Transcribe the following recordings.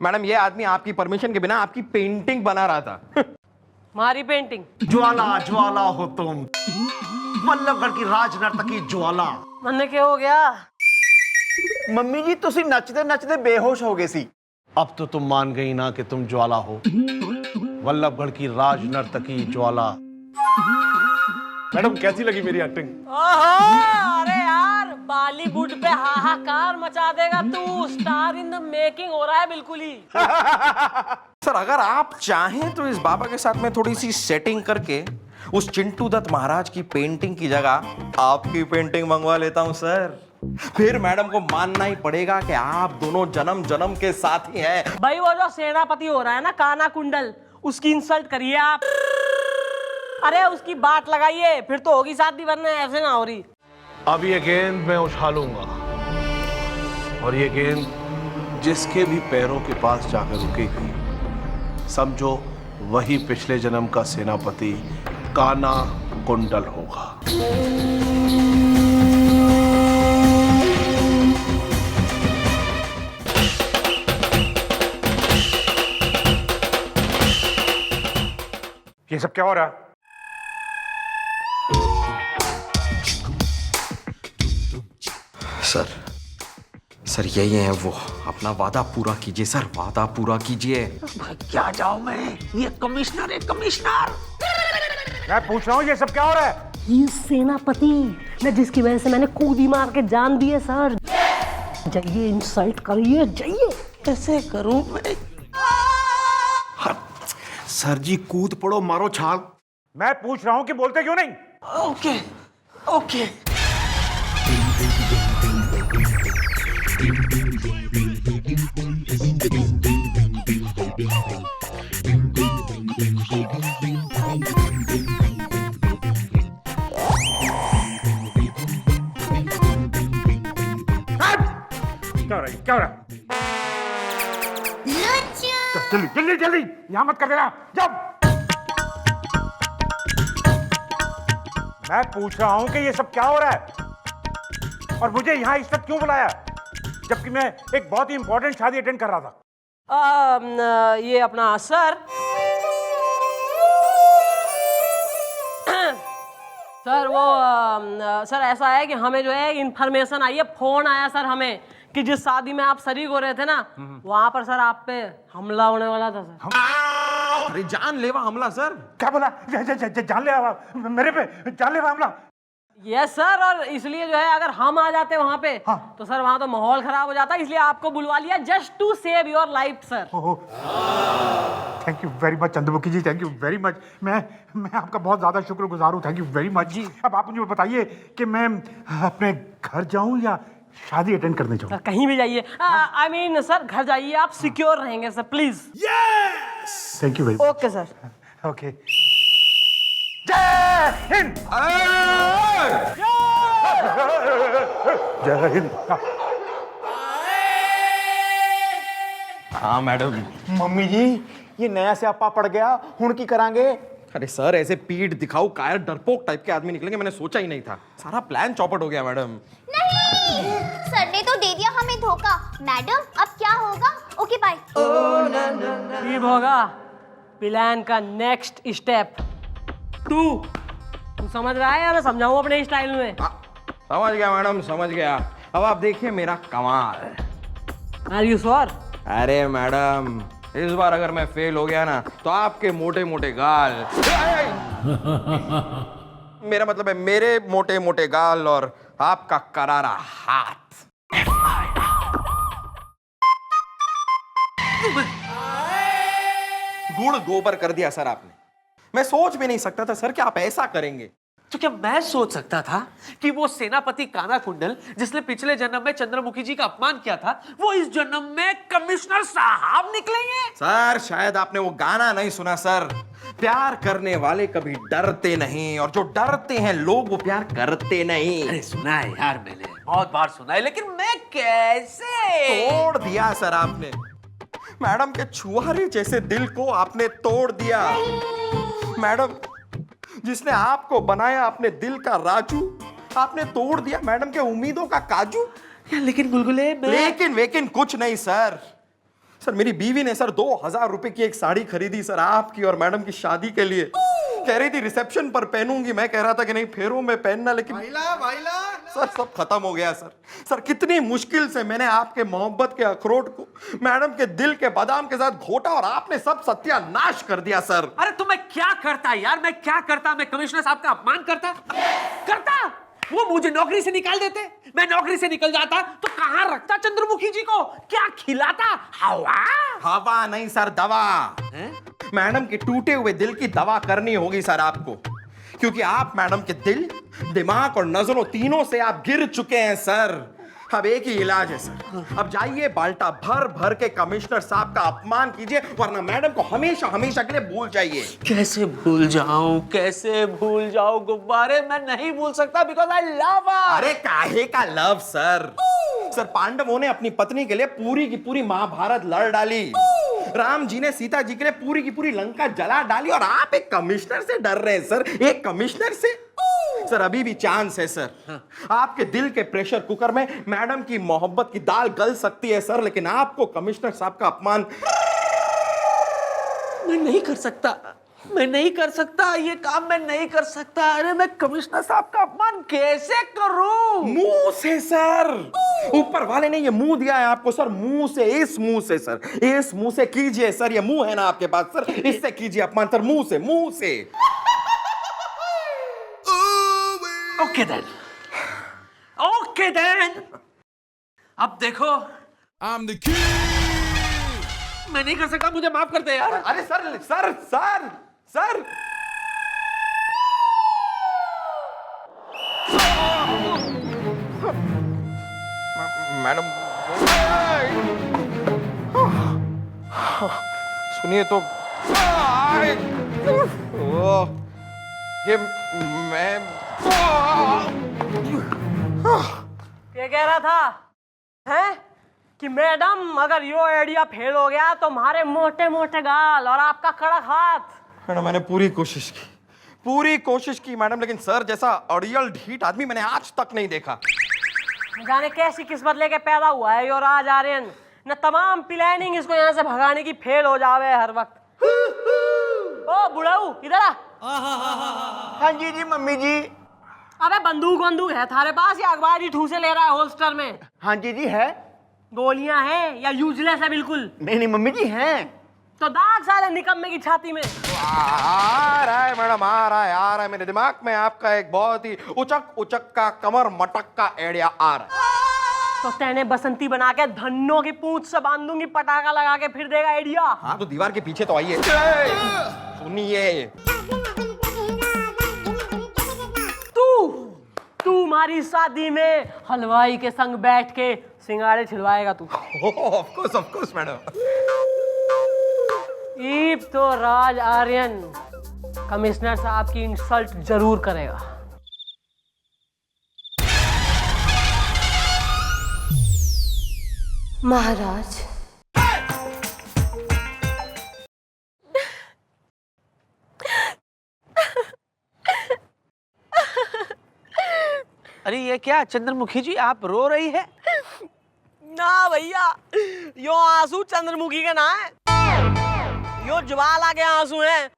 Madam ये आदमी आपकी परमिशन के बिना आपकी पेंटिंग बना रहा था। हमारी पेंटिंग? ज्वाला ज्वाला हो तुम, वल्लभगढ़ की राज नर्तकी ज्वाला। मन्ने क्या हो गया? ਮੰਮੀ ਜੀ ਤੁਸੀਂ ਨੱਚਦੇ ਨੱਚਦੇ ਬੇਹੋਸ਼ ਹੋ ਗਏ ਸੀ। अब तो तुम मान गई ना कि तुम ज्वाला हो, वल्लभगढ़ की राज नर्तकी ज्वाला। मैडम कैसी लगी मेरी एक्टिंग? अरे यार बॉलीवुड पे हाहाकार मचा देगा तू। स्टार इन द मेकिंग हो रहा है बिल्कुल ही। सर अगर आप चाहें तो इस बाबा के साथ में थोड़ी सी सेटिंग करके उस चिंटू दत्त महाराज की पेंटिंग की जगह आपकी पेंटिंग मंगवा लेता हूं सर। फिर मैडम को मानना ही पड़ेगा कि आप दोनों जन्म जन्म के साथी हैं। भाई वो जो सेनापति हो रहा है ना काना कुंडल, उसकी इंसल्ट करिए आप। अरे उसकी बात लगाइए फिर तो होगी शादी, वरना ऐसे ना हो रही। अब ये गेंद मैं उछालूंगा और ये गेंद जिसके भी पैरों के पास जाकर रुकेगी, समझो वही पिछले जन्म का सेनापति काना कुंडल होगा। ये सब क्या हो रहा है? सर यही है वो, अपना वादा पूरा कीजिए सर, वादा पूरा कीजिए। क्या जाऊं मैं, ये कमिश्नर है कमिश्नर। मैं पूछ रहा हूँ ये सब क्या हो रहा है? ये सेनापति न जिसकी वजह से मैंने कूदी मार के जान दी है सर। जाइए इंसल्ट करिए, जाइए। कैसे करूं मैं? सर जी कूद पड़ो, मारो छाल। मैं पूछ रहा हूँ कि बोलते क्यों नहीं? Okay okay. क्या हो रहा है? क्या हो रहा है? जल्दी जल्दी जल्दी, यहाँ मत कर देना, जब मैं पूछ रहा हूं कि ये सब क्या हो रहा है और मुझे यहाँ इस वक्त क्यों बुलाया, जबकि मैं एक बहुत ही इंपॉर्टेंट शादी अटेंड कर रहा था। ये अपना सर सर वो सर ऐसा है कि हमें जो है इंफॉर्मेशन आई है, फोन आया सर हमें कि जिस शादी में आप शरीक हो रहे थे ना, वहां पर सर आप पे हमला होने वाला था सर। अरे जानलेवा हमला सर। क्या बोला? जानलेवा मेरे पे जानलेवा हमला? यस सर, और इसलिए जो है अगर हम आ जाते वहां पे हाँ। तो सर वहां तो माहौल खराब हो जाता, इसलिए आपको बुलवा लिया just to save your life sir. Thank you very much Chandramukhi ji, thank you very much. मैं आपका बहुत ज़्यादा शुक्रगुजार हूँ, थैंक यू वेरी मच जी। अब आप मुझे बताइए कि मैं अपने घर जाऊँ या शादी अटेंड करने जाऊँ? सर कहीं भी जाइए, आई मीन सर घर जाइए, आप सिक्योर रहेंगे sir please. Thank you very okay sir. Okay. जय हिंद। जय हिंद। हाँ मैडम। ਮੰਮੀ ਜੀ ये नया स्यापा पड़ गया, हुण की करांगे? अरे सर ऐसे पीठ दिखाऊ कायर डरपोक टाइप के आदमी निकलेंगे, मैंने सोचा ही नहीं था। सारा प्लान चौपट हो गया मैडम। नहीं, सर ने तो दे दिया हमें धोखा। मैडम अब क्या होगा? Okay bye. ठीक होगा प्लान का नेक्स्ट स्टेप 2। तू समझ रहा है या मैं समझाऊं अपने स्टाइल में? समझ गया मैडम, समझ गया। अब आप देखिए मेरा कमाल। Are you sure? अरे मैडम इस बार अगर मैं फेल हो गया ना तो आपके मोटे मोटे गाल मेरा मतलब है मेरे मोटे मोटे गाल और आपका करारा हाथ। गुड़ गोबर कर दिया सर आपने। मैं सोच भी नहीं सकता था सर कि आप ऐसा करेंगे। तो क्या मैं सोच सकता था कि वो सेनापति काना कुंडल जिसने पिछले जन्म में चंद्रमुखी जी का अपमान किया था, वो इस जन्म में कमिश्नर साहब निकलेंगे? सर शायद आपने वो गाना नहीं सुना सर, प्यार करने वाले कभी डरते नहीं और जो डरते हैं लोग वो प्यार करते नहीं। अरे सुना है यार, मैंने बहुत बार सुना है, लेकिन मैं कैसे? तोड़ दिया सर आपने। मैडम के छुआरे जैसे दिल को आपने तोड़ दिया। मैडम जिसने आपको बनाया अपने दिल का राजू, आपने तोड़ दिया मैडम के उम्मीदों का काजू। लेकिन गुलगुले लेकिन वेकिन कुछ नहीं सर। सर मेरी बीवी ने सर 2000 रुपए की एक साड़ी खरीदी सर आपकी और मैडम की शादी के लिए। कह रही थी रिसेप्शन पर पहनूंगी, मैं कह रहा था कि नहीं फेरों में पहनना, लेकिन सर सब खत्म हो गया सर। सर कितनी मुश्किल से मैंने आपके मोहब्बत के अखरोट को मैडम के दिल के बादाम के साथ घोटा और आपने सब सत्यानाश कर दिया सर। अरे तो मैं क्या करता यार, मैं क्या करता? मैं कमिश्नर साहब का अपमान करता? वो मुझे नौकरी से निकाल देते, मैं नौकरी से निकल जाता तो कहां रखता चंद्रमुखी जी को? क्या खिलाता? हवा? हवा नहीं सर, दवा। मैडम के टूटे हुए दिल की दवा करनी होगी सर आपको, क्योंकि आप मैडम के दिल, दिमाग और नजरों तीनों से आप गिर चुके हैं सर। अब एक ही इलाज है सर, अब जाइए बाल्टा भर भर के कमिश्नर साहब का अपमान कीजिए, वरना मैडम को हमेशा हमेशा के लिए भूल जाइए। कैसे भूल जाऊं, कैसे भूल जाऊं गुब्बारे? मैं नहीं भूल सकता बिकॉज आई लव हर। अरे काहे का लव सर? सर पांडवों ने अपनी पत्नी के लिए पूरी की पूरी महाभारत लड़ डाली, राम जी ने सीता जी के लिए पूरी की पूरी लंका जला डाली, और आप एक कमिश्नर से डर रहे हैं सर? एक कमिश्नर से? सर अभी भी चांस है सर। आपके दिल के प्रेशर कुकर में मैडम की मोहब्बत की दाल गल सकती है सर, लेकिन आपको कमिश्नर साहब का अपमान मैं नहीं कर सकता, मैं नहीं कर सकता, ये काम मैं नहीं कर सकता। अरे मैं कमिश्नर साहब का अपमान कैसे करूं? मुंह से सर, ऊपर वाले ने ये मुंह दिया है आपको सर, मुंह से, इस मुंह से सर, इस मुंह से कीजिए सर। ये मुंह है ना आपके पास सर, इससे कीजिए अपमान सर, मुंह से, मुंह से। Okay then, okay then. अब देखो मैं नहीं कर सकता, मुझे माफ कर दे यार। अरे sir sir sir sir madam सुनिए तो, ये मैं ये कह रहा था हैं कि मैडम अगर यो आइडिया फेल हो गया तो हमारे मोटे मोटे गाल और आपका कड़क हाथ। मैडम मैंने पूरी कोशिश की मैडम, लेकिन सर जैसा अड़ियल ढीठ आदमी मैंने आज तक नहीं देखा। जाने कैसी किस्मत लेके पैदा हुआ है यो राज आर्यन, न तमाम प्लानिंग इसको यहाँ से भगाने की फेल हो जावे हर वक्त। ओ बुढ़ाऊ इधर आ। हाँ जी जी मम्मी जी। अबे बंदूक है थारे पास या अखबारी ठूसे ले रहा है होल्स्टर में? हाँ जी है। गोलियां हैं या यूजलेस है बिल्कुल? नहीं मम्मी जी हैं। तो दाग साले निकम्मे की छाती में। आ रहा है मैडम, आ रहा है मेरे दिमाग में आपका एक बहुत ही उचक का कमर मटक का आइडिया आ रहा है। तो तेने बसंती बना के धन्नों की पूंछ से बांधूंगी, पटाखा लगा के फिर देगा आइडिया। हाँ तो दीवार के पीछे तो आइए, सुनिए। तू हमारी शादी में हलवाई के संग बैठ के सिंगाड़े छिलवाएगा तू। Of course madam. ईब तो राज आर्यन कमिश्नर साहब की इंसल्ट जरूर करेगा। महाराज, अरे ये क्या चंद्रमुखी जी, आप रो रही है? ना भैया, यो आंसू चंद्रमुखी के ना है, यो ज्वाला के आंसू हैं।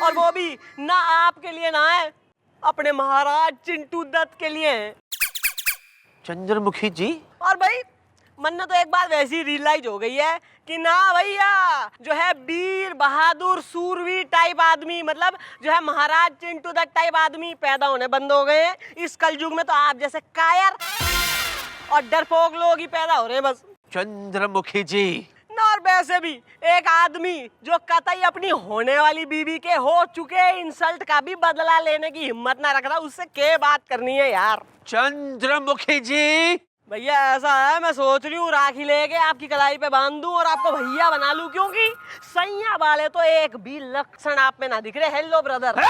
और वो भी ना आपके लिए ना है, अपने महाराज चिंटू दत्त के लिए है। चंद्रमुखी जी? और भाई मन में तो एक बात वैसी रियलाइज हो गई है कि ना भैया जो है वीर बहादुर सूरवीर टाइप आदमी, मतलब जो है महाराज चिंटू दत्त टाइप आदमी पैदा होने बंद हो गए हैं इस कलयुग में। तो आप जैसे कायर और डरपोक लोग ही पैदा हो रहे हैं बस। चंद्रमुखी जी, और वैसे भी एक आदमी जो कतई अपनी होने वाली बीवी के हो चुके इंसल्ट का भी बदला लेने की हिम्मत ना रख रहा, उससे क्या बात करनी है यार। चंद्रमुखी जी भैया ऐसा है, मैं सोच रही हूँ राखी लेके आपकी कलाई पे बांध दूं और आपको भैया बना लूं, क्योंकि सैया वाले तो एक भी लक्षण आप में ना दिख रहे। Hello brother.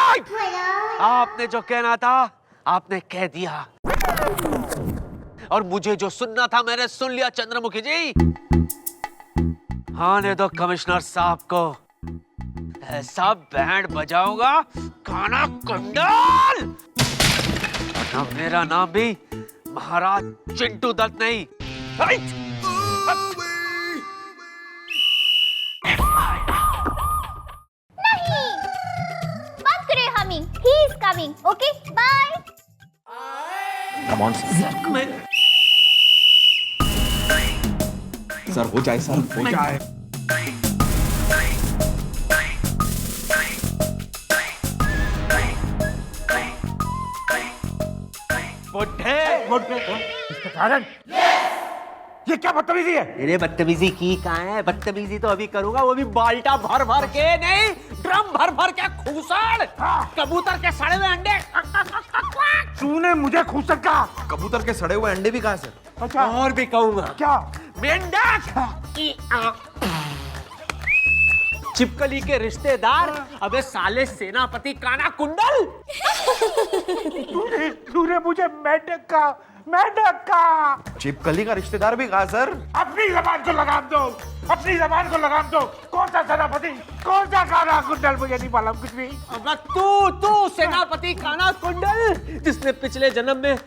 आपने जो कहना था आपने कह दिया, और मुझे जो सुनना था मैंने सुन लिया। चंद्रमुखी जी, आने दो कमिश्नर साहब को, ऐसा बैंड बजाऊंगा काना कुंडल। अब मेरा नाम भी महाराज चिंटू दत्त नहीं। Coming, okay bye. Come on sir, हो जाए सर, हो जाए। कारण ये क्या बदतमीजी है? अरे बदतमीजी की कहाँ है? बदतमीजी तो अभी करूंगा, वो भी बाल्टा भर भर के, नहीं ड्रम भर भर के खूसड़, कबूतर के सड़े हुए अंडे। तूने मुझे खूसट कहा? कबूतर के सड़े हुए अंडे भी कहा सर? अच्छा, और भी कहूंगा। क्या? मेंढक, चिपकली के रिश्तेदार, अबे साले सेनापति काना कुंडल। तूने मुझे मेंढक का चिपकली का रिश्तेदार भी कहा सर? अपनी जबान को लगाम दो, अपनी जबान को लगाम दो। कौन सा सेनापति, कौन सा काना कुंडल, मुझे नहीं मालूम कुछ भी। अब तू सेनापति काना कुंडल, जिसने पिछले जन्म में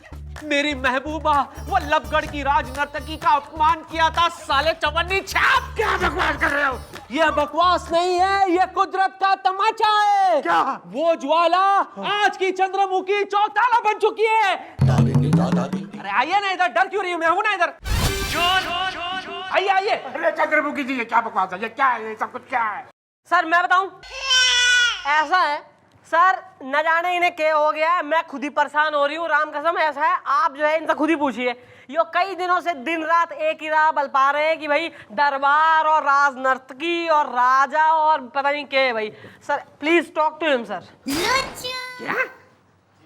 मेरी महबूबा वो लवगढ़ की राज नर्तकी का अपमान किया था, साले चवन्नी छाप। क्या बकवास कर रहे हो? ये बकवास नहीं है, ये कुदरत का तमाचा है। क्या? वो ज्वाला आज की चंद्रमुखी चौताला बन चुकी है। अरे आइए ना इधर, डर क्यों रही हूँ? मैं हूं ना इधर। आइए आइए। अरे चंद्रमुखी जी, ये क्या बकवास है? ये क्या है? ये सब कुछ क्या है? सर मैं बताऊं, ऐसा है सर, न जाने इन्हें क्या हो गया है, मैं खुद ही परेशान हो रही हूँ, राम कसम। ऐसा है, आप जो है इनसे खुद ही पूछिए। यो कई दिनों से दिन रात एक ही राह बल पा रहे हैं कि भाई दरबार और राज नर्तकी और राजा और पता नहीं क्या है भाई। Sir please talk to him sir. क्या?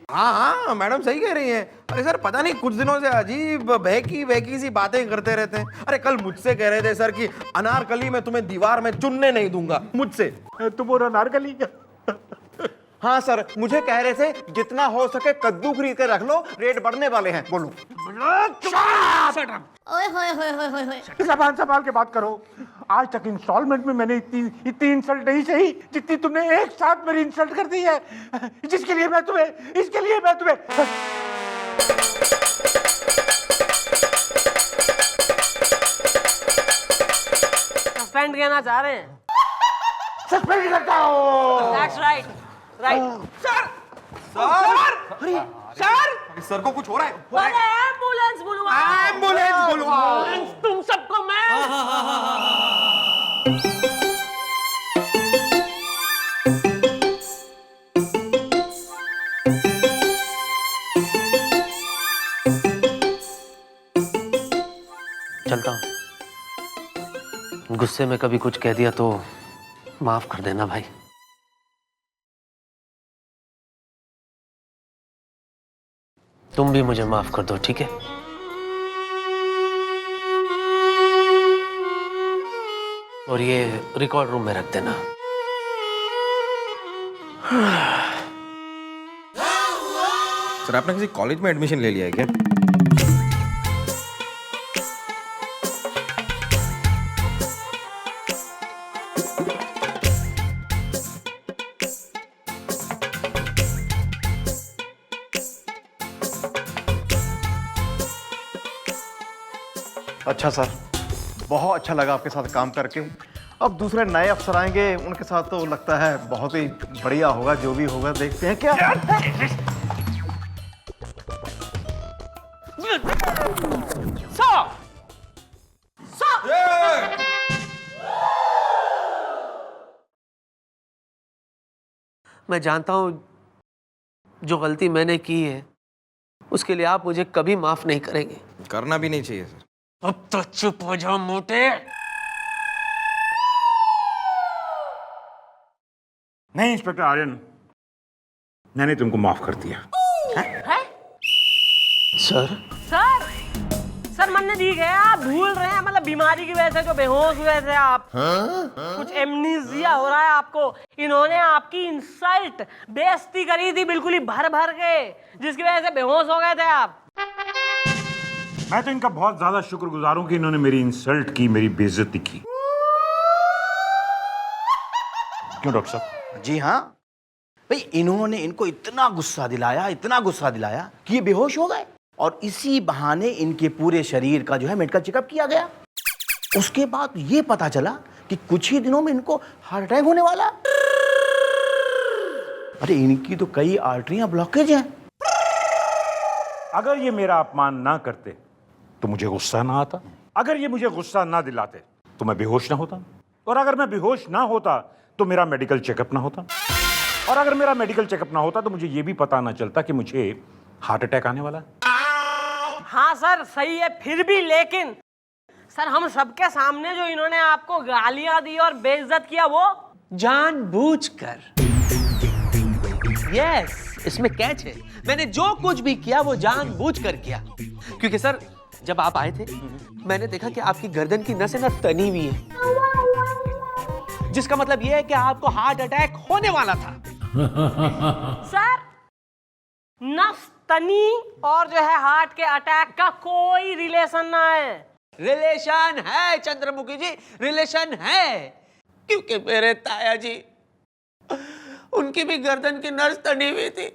हाँ हाँ, मैडम सही कह रही हैं। अरे सर, पता नहीं कुछ दिनों से अजीब बहकी सी बातें करते रहते हैं। अरे कल मुझसे कह रहे थे सर कि अनारकली मैं तुम्हें दीवार में चुनने नहीं दूंगा, मुझसे। तुम और अनारकली? हाँ सर, मुझे कह रहे थे जितना हो सके कद्दू खरीद के रख लो, रेट बढ़ने वाले हैं। बोलो। ओए होए होए होए होए होए। जबान संभाल के बात करो। आज तक इंस्टॉलमेंट में मैंने इतनी इंसल्ट नहीं सही जितनी तुमने एक साथ मेरी इंसल्ट कर दी है। इसके लिए मैं तुम्हें सस्पेंड कहना चाह रहे हैं? सस्पेंड करता हूँ। That's right, right. Sir sir को कुछ हो रहा है? अरे एम्बुलेंस बुलवाओ, एम्बुलेंस बुलवाओ। तुम सबको मैं। चलता हूँ, गुस्से में कभी कुछ कह दिया तो माफ कर देना भाई। तुम भी मुझे माफ कर दो, ठीक है? और ये रिकॉर्ड रूम में रख देना। सर, आपने किसी कॉलेज में एडमिशन ले लिया है क्या? अच्छा सर, बहुत अच्छा लगा आपके साथ काम करके। अब दूसरे नए अफसर आएंगे, उनके साथ तो लगता है बहुत ही बढ़िया होगा। जो भी होगा देखते हैं। क्या मैं जानता हूं जो गलती मैंने की है उसके लिए आप मुझे कभी माफ नहीं करेंगे। करना भी नहीं चाहिए सर। अब तो चुप हो जाओ मोटे। नहीं इंस्पेक्टर आर्यन, मैंने तुमको माफ कर दिया। है? सर सर मन ने ठीक है, आप भूल रहे हैं, मतलब बीमारी की वजह से जो बेहोश हुए थे आप। कुछ एमनीजिया हो रहा है आपको। इन्होंने आपकी इंसल्ट, बेइज्जती करी थी बिल्कुल ही भर भर के, जिसकी वजह से बेहोश हो गए थे आप। मैं तो इनका बहुत ज्यादा शुक्रगुजार हूं कि इन्होंने मेरी इंसल्ट की, मेरी बेइज्जती की। क्यों डॉक्टर साहब? जी हाँ भाई, इन्होंने इनको इतना गुस्सा दिलाया कि ये बेहोश हो गए। और इसी बहाने इनके पूरे शरीर का जो है मेडिकल चेकअप किया गया। उसके बाद ये पता चला कि कुछ ही दिनों में इनको हार्ट अटैक होने वाला। अरे इनकी तो कई आर्टरियां ब्लॉकेज हैं। अगर ये मेरा अपमान ना करते तो मुझे गुस्सा ना आता, अगर ये मुझे गुस्सा ना दिलाते तो मैं बेहोश ना होता, और अगर मैं बेहोश ना होता तो मेरा मेडिकल चेकअप ना होता, और अगर मेरा मेडिकल चेकअप ना होता तो मुझे ये भी पता ना चलता कि मुझे हार्ट अटैक आने वाला है। हाँ सर सही है, फिर भी लेकिन सर हम सबके सामने जो इन्होंने आपको गालियां दी और बेइज्जत किया वो जानबूझकर। यस, इसमें कैच है। मैंने जो कुछ भी किया वो जानबूझकर किया, क्योंकि सर जब आप आए थे मैंने देखा कि आपकी गर्दन की नसें ना तनी हुई है, जिसका मतलब यह है कि आपको हार्ट अटैक होने वाला था। सर नस तनी और जो है हार्ट के अटैक का कोई रिलेशन ना है। रिलेशन है चंद्रमुखी जी, रिलेशन है, क्योंकि मेरे ताया जी उनकी भी गर्दन की नस तनी हुई थी,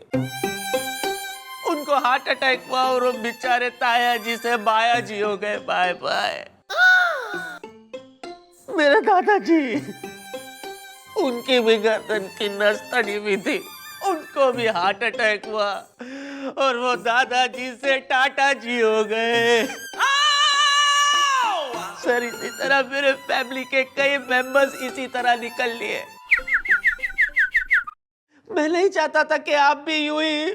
उनको हार्ट अटैक हुआ और वो बेचारे ताया जी से बाया जी हो गए। Bye bye. मेरे दादाजी उनकी भी गर्दन की नस तनी हुई थी, उनको भी हार्ट अटैक हुआ और वो दादाजी से टाटा जी हो गए। सर इसी तरह मेरे फैमिली के कई मेंबर्स इसी तरह निकल लिए। मैं नहीं चाहता था कि आप भी यूं ही।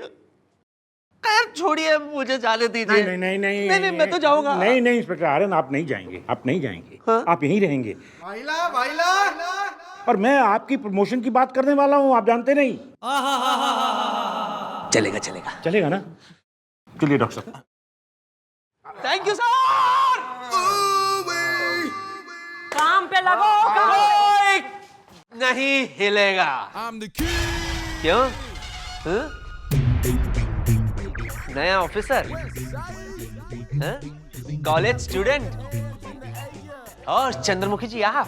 खैर छोड़िए, मुझे जाने दीजिए। नहीं, मैं तो जाऊंगा। नहीं इंस्पेक्टर आर्यन, आप नहीं जाएंगे, आप नहीं जाएंगे। हाँ? आप यहीं रहेंगे। और मैं आपकी प्रमोशन की बात करने वाला हूँ, आप जानते नहीं। चलेगा चलेगा ना? चलिए डॉक्टर साहब। Thank you sir. काम पे लगो। कोई नहीं हिलेगा। क्यों? नया ऑफिसर, कॉलेज स्टूडेंट और चंद्रमुखी जी आप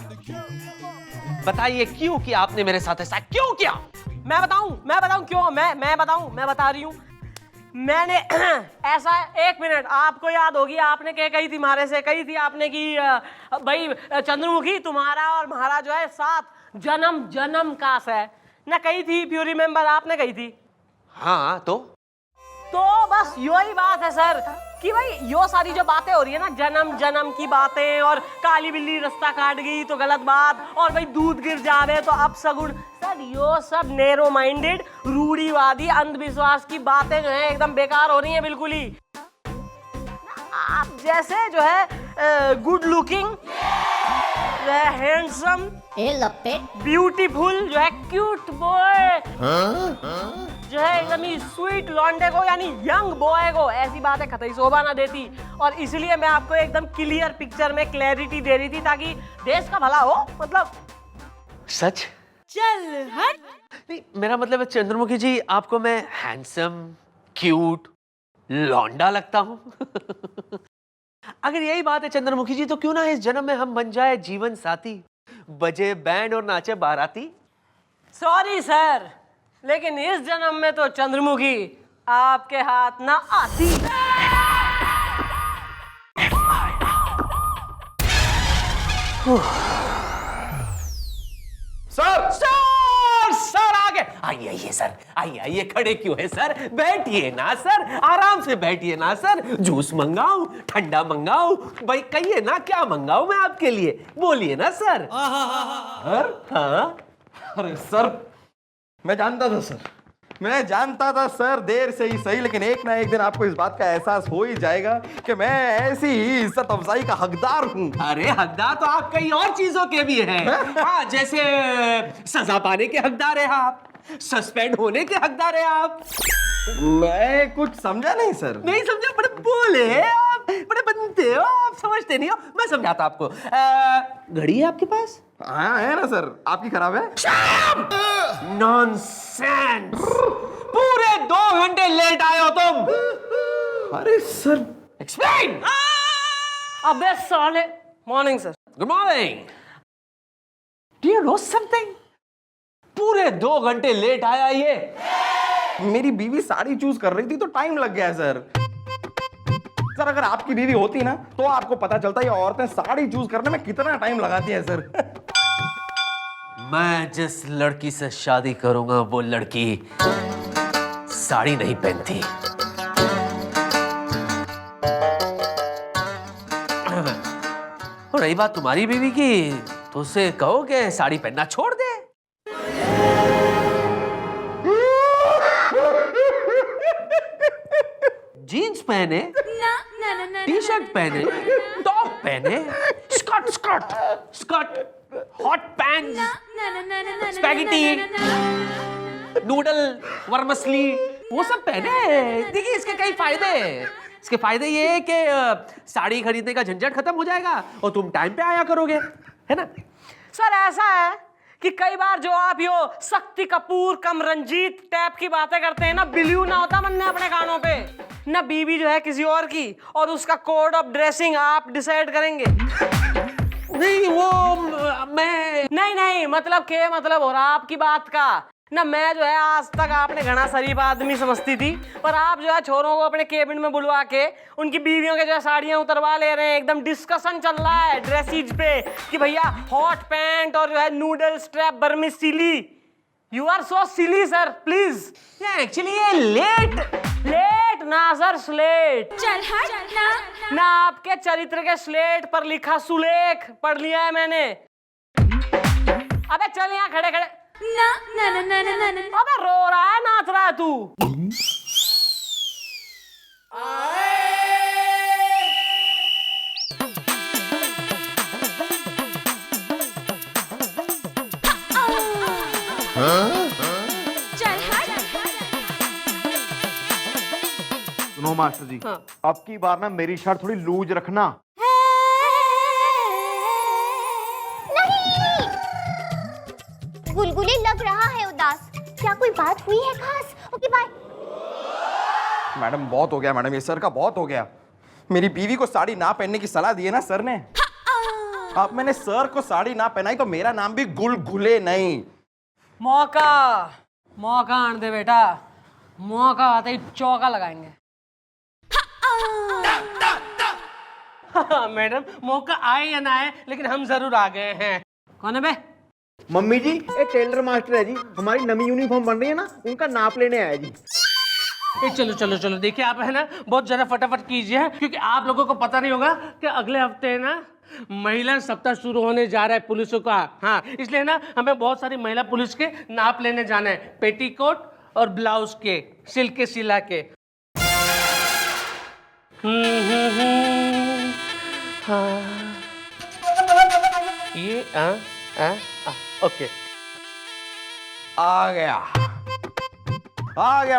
बताइए क्यों कि आपने मेरे साथ ऐसा क्यों किया? मैं बताऊं क्यों? मैं बता रही हूँ। मैंने ऐसा, एक मिनट, आपको याद होगी आपने क्या कही थी, मारे से कही थी आपने कि भाई चंद्रमुखी तुम्हारा और हमारा जो है साथ जन्म का है ना, कही थी। इफ यू रिमेम्बर, आपने कही थी। हाँ तो बस यही बात है सर कि भाई यो सारी जो बातें हो रही है ना, जन्म की बातें, और काली बिल्ली रास्ता काट गई तो गलत बात, और भाई दूध गिर जावे तो अपशगुन, सर यो सब नैरो माइंडेड रूढ़िवादी अंधविश्वास की बातें जो है एकदम बेकार हो रही हैं बिल्कुल ही। आप जैसे जो है गुड लुकिंग, जो है हैंडसम, ब्यूटीफुल, जो है क्यूट बॉय, जो है एकदम ही स्वीट लॉन्डे को यानी यंग बॉय को ऐसी बातें कतई शोभा ना देती, और इसलिए मैं आपको एकदम क्लियर पिक्चर में क्लैरिटी दे रही थी ताकि देश का भला हो। मतलब सच? चल हट। नहीं, मेरा मतलब है चंद्रमुखी जी आपको मैं हैंडसम, क्यूट, लौंडा लगता हूं। अगर यही बात है चंद्रमुखी जी, तो क्यों ना इस जन्म में हम बन जाए जीवन साथी, बजे बैंड और नाचे बाराती। सॉरी सर, लेकिन इस जन्म में तो चंद्रमुखी आपके हाथ ना आती। सर आगे आइए सर, आइए खड़े क्यों है सर? बैठिए ना सर, आराम से बैठिए ना सर। जूस मंगाऊं, ठंडा मंगाऊं, भाई कहिए ना क्या मंगाऊं मैं आपके लिए, बोलिए ना सर। हाँ? अरे सर, मैं जानता था सर, देर से ही सही, लेकिन एक ना एक दिन आपको इस बात का एहसास हो ही जाएगा कि मैं ऐसी ही इज्जत अफजाई का हकदार हूँ। अरे हकदार तो आप कई और चीजों के भी हैं। हाँ, जैसे सजा पाने के हकदार है आप, सस्पेंड होने के हकदार है आप। मैं कुछ समझा नहीं सर। नहीं समझे? बड़े बोले आप, बड़े बनते हो आप, समझते नहीं हो। मैं समझाता आपको। घड़ी है आपके पास? हाँ है ना सर, आपकी खराब है। नॉनसेंस! पूरे 2 घंटे लेट आए हो तुम। अरे सर, एक्सप्लेन। अबे साले। Morning sir. Good morning. Do you know something? पूरे 2 घंटे लेट आया ये। मेरी बीवी साड़ी चूज कर रही थी तो टाइम लग गया सर। सर अगर आपकी बीवी होती ना तो आपको पता चलता ये औरतें साड़ी चूज करने में कितना टाइम लगाती हैं सर। मैं जिस लड़की से शादी करूंगा वो लड़की साड़ी नहीं पहनती। और रही बात तुम्हारी बीवी की, तो उसे कहो कि साड़ी पहनना छोड़ दे। जीन्स पहने, टी शर्ट पहने, टॉप पहने, skirt skirt skirt, hot pant, spaghetti, noodle, vermicelli, वो सब पहने। देखिए इसके कई फायदे हैं। इसके फायदे ये है कि साड़ी खरीदने का झंझट खत्म हो जाएगा और तुम टाइम पे आया करोगे, है ना? सर ऐसा है कि कई बार जो आप यो शक्ति कपूर कम रंजीत टाइप की बातें करते हैं ना, बिल्यू ना होता मन में अपने कानों पे ना, बीवी जो है किसी और की, और उसका कोड ऑफ ड्रेसिंग आप डिसाइड करेंगे। नहीं वो मैं नहीं मतलब के मतलब हो रहा आपकी बात का ना। मैं जो है आज तक आपने घना शरीफ आदमी समझती थी, पर आप जो है छोरों को अपने केबिन में बुलवा के उनकी बीवियों के जो है साड़ियां उतरवा ले रहे हैं। एकदम डिस्कशन चल रहा है ड्रेसेज पे कि भैया हॉट पैंट और जो है noodle strap vermicelli. You are so silly sir, please. Actually ये लेट ना सर, स्लेट। चल हट ना आपके चरित्र के स्लेट पर लिखा सुलेख पढ़ लिया है मैंने। अबे चल यहाँ खड़े खड़े। अबे रो रहा है नाच रहा है तू। चल हट। सुनो मास्टर जी, अब की बार ना मेरी शर्ट थोड़ी लूज रखना। गुलगुली लग रहा है उदास, क्या कोई बात हुई है खास? Okay bye. मैडम बहुत हो गया मैडम, ये सर का बहुत हो गया। मेरी बीवी को साड़ी ना पहनने की सलाह दी है ना सर ने। अब मैंने सर को साड़ी ना पहनाई तो मेरा नाम भी गुलगुले नहीं। मौका आने दे बेटा, मौका आते ही चौका लगाएंगे। मैडम मौका आए या ना आए, लेकिन हम जरूर आ गए हैं। कौन है बे? मम्मी जी, ये टेलर मास्टर है जी, हमारी नई यूनिफॉर्म बन रही है ना, उनका नाप लेने आया जी। चलो देखिए आप है ना बहुत जरा फटाफट कीजिए, क्योंकि आप लोगों को पता नहीं होगा कि अगले हफ्ते है ना महिला सप्ताह शुरू होने जा रहा है पुलिसों का। हाँ, इसलिए ना हमें बहुत सारी महिला पुलिस के नाप लेने जाना है, पेटीकोट और ब्लाउज के, सिल्क के सिला के। हाँ। ये ओके, आ गया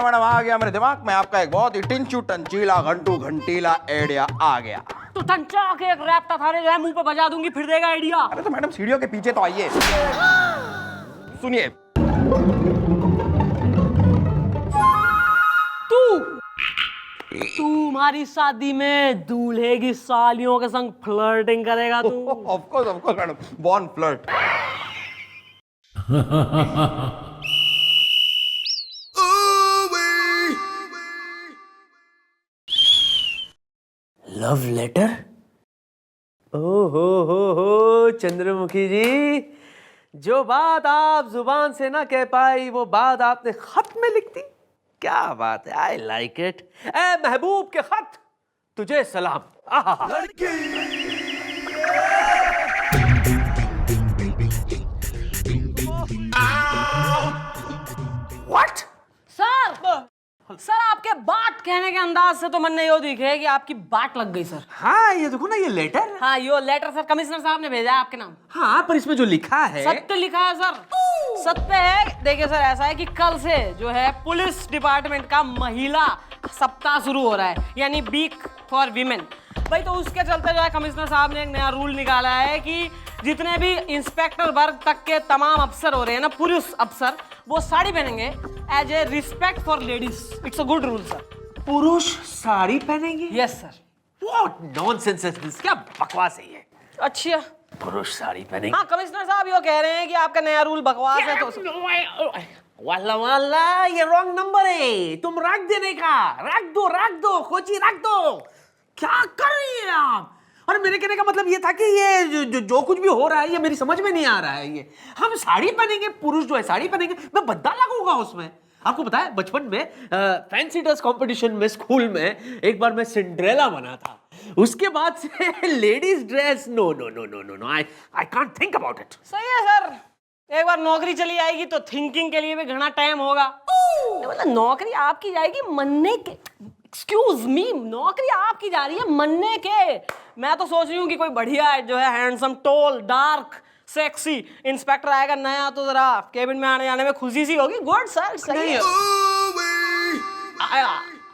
मैडम, आ गया मेरे दिमाग में आपका एक बहुत ही टिंचू टंचीला घंटू घंटीला आइडिया आ गया। तो टंचा के एक रैप्टा थारे जो है मुंह पे बजा दूंगी, फिर देगा आइडिया। अरे तो मैडम सीढ़ियों के पीछे तो आइए, सुनिए। तू हमारी शादी में दूल्हे की सालियों के संग फ्लर्टिंग करेगा तू? Of course madam, born flirt. Love letter? हो चंद्रमुखी जी, जो बात आप जुबान से ना कह पाई वो बात आपने खत में लिख दी। क्या बात है, आई लाइक इट। ए महबूब के खत, तुझे सलाम। व्हाट? सर आपके बात कहने के अंदाज से तो मन ने यो दिखे कि आपकी बात लग गई सर। हाँ ये देखो ना, ये लेटर। हाँ यो लेटर सर कमिश्नर साहब ने भेजा है आपके नाम। हाँ पर इसमें जो लिखा है सत्य लिखा है सर, सत्य है। देखिए सर ऐसा है कि कल से जो है पुलिस डिपार्टमेंट का महिला सप्ताह शुरू हो रहा है, यानी वीक फॉर वीमेन। भाई तो उसके चलते जो है कमिश्नर साहब ने एक नया रूल निकाला है कि जितने भी इंस्पेक्टर वर्ग तक के तमाम अफसर हो रहे हैं ना, पुरुष अफसर, वो साड़ी पहनेंगे as a respect for ladies. It's a good rule sir. पुरुष साड़ी पहनेंगे? Yes sir. What nonsense is this, क्या बकवास है ये। अच्छा, पुरुष साड़ी पहनेंगे? हाँ कमिश्नर साहब यो कह रहे हैं कि आपका नया रूल बकवास है तो। वाला ये रॉन्ग नंबर है, तुम रख देने का। रख दो खोची, रख दो। क्या कर रही है आप? और मेरे कहने का मतलब ये था कि ये जो कुछ भी हो रहा है ये मेरी समझ में नहीं आ रहा है। ये हम साड़ी पहनेंगे, पुरुष जो है साड़ी पहनेंगे, मैं बद्दा लगूंगा उसमें। आपको पता है बचपन में फैंसी ड्रेस कंपटीशन में स्कूल में एक बार मैं सिंड्रेला बना था। उसके बाद से ladies dress no no no no no no, I can't think about it. सही है सर, एक बार नौकरी चली आएगी तो थिंकिंग के लिए भी घना टाइम होगा। मतलब नौकरी आपकी जाएगी मनने के, एक्सक्यूज मी, नौकरी आपकी जा रही है मनने के। मैं तो सोच रही हूँ कि कोई बढ़िया जो है handsome, tall, dark, sexy inspector आएगा नया तो जरा केबिन में आने जाने में खुशी सी होगी। गुड सर, सही है।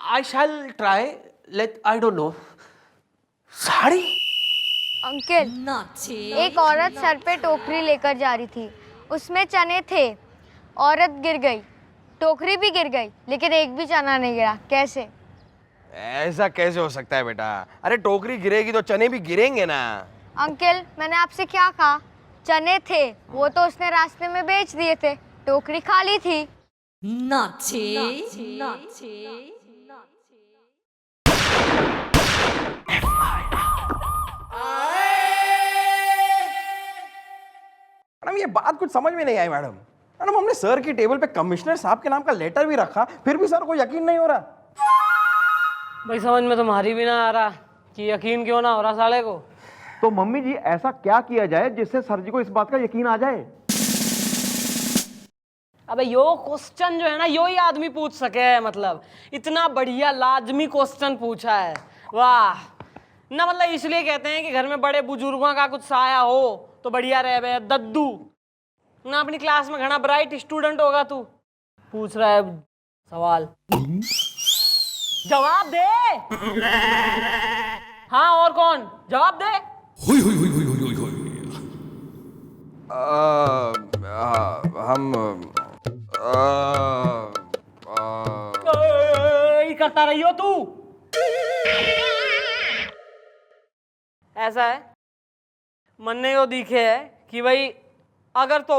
I shall try, late, I don't know. Sari? Uncle, एक औरत सर पे टोकरी लेकर जा रही थी, उसमें चने थे, औरत गिर गई, टोकरी भी गिर गई, लेकिन एक भी चना नहीं गिरा। कैसे? ऐसा कैसे हो सकता है बेटा? अरे टोकरी गिरेगी तो चने भी गिरेंगे ना। अंकल, मैंने आपसे क्या कहा? चने थे, वो तो उसने रास्ते में बेच दिए थे, टोकरी खाली थी। मैडम ये बात कुछ समझ में नहीं आई मैडम। मैडम हमने सर की टेबल पे कमिश्नर साहब के नाम का लेटर भी रखा, फिर भी सर को यकीन नहीं हो रहा। भाई समझ में तुम्हारी भी ना आ रहा कि यकीन क्यों ना हो रहा साले को। तो मम्मी जी ऐसा क्या किया जाए जिससे सर जी को इस बात का यकीन आ जाए? अबे यो क्वेश्चन जो है ना यो ही आदमी पूछ सके, मतलब इतना बढ़िया लाजमी क्वेश्चन पूछा है, वाह ना। मतलब इसलिए कहते हैं कि घर में बड़े बुजुर्गों का कुछ साया हो तो बढ़िया रहे बे दद्दू ना। अपनी क्लास में घना ब्राइट स्टूडेंट होगा तू, पूछ रहा है सवाल, जवाब दे। हाँ और कौन जवाब दे? ही करता रही हो तू। ऐसा है मन्ने को दिखे है कि भाई अगर तो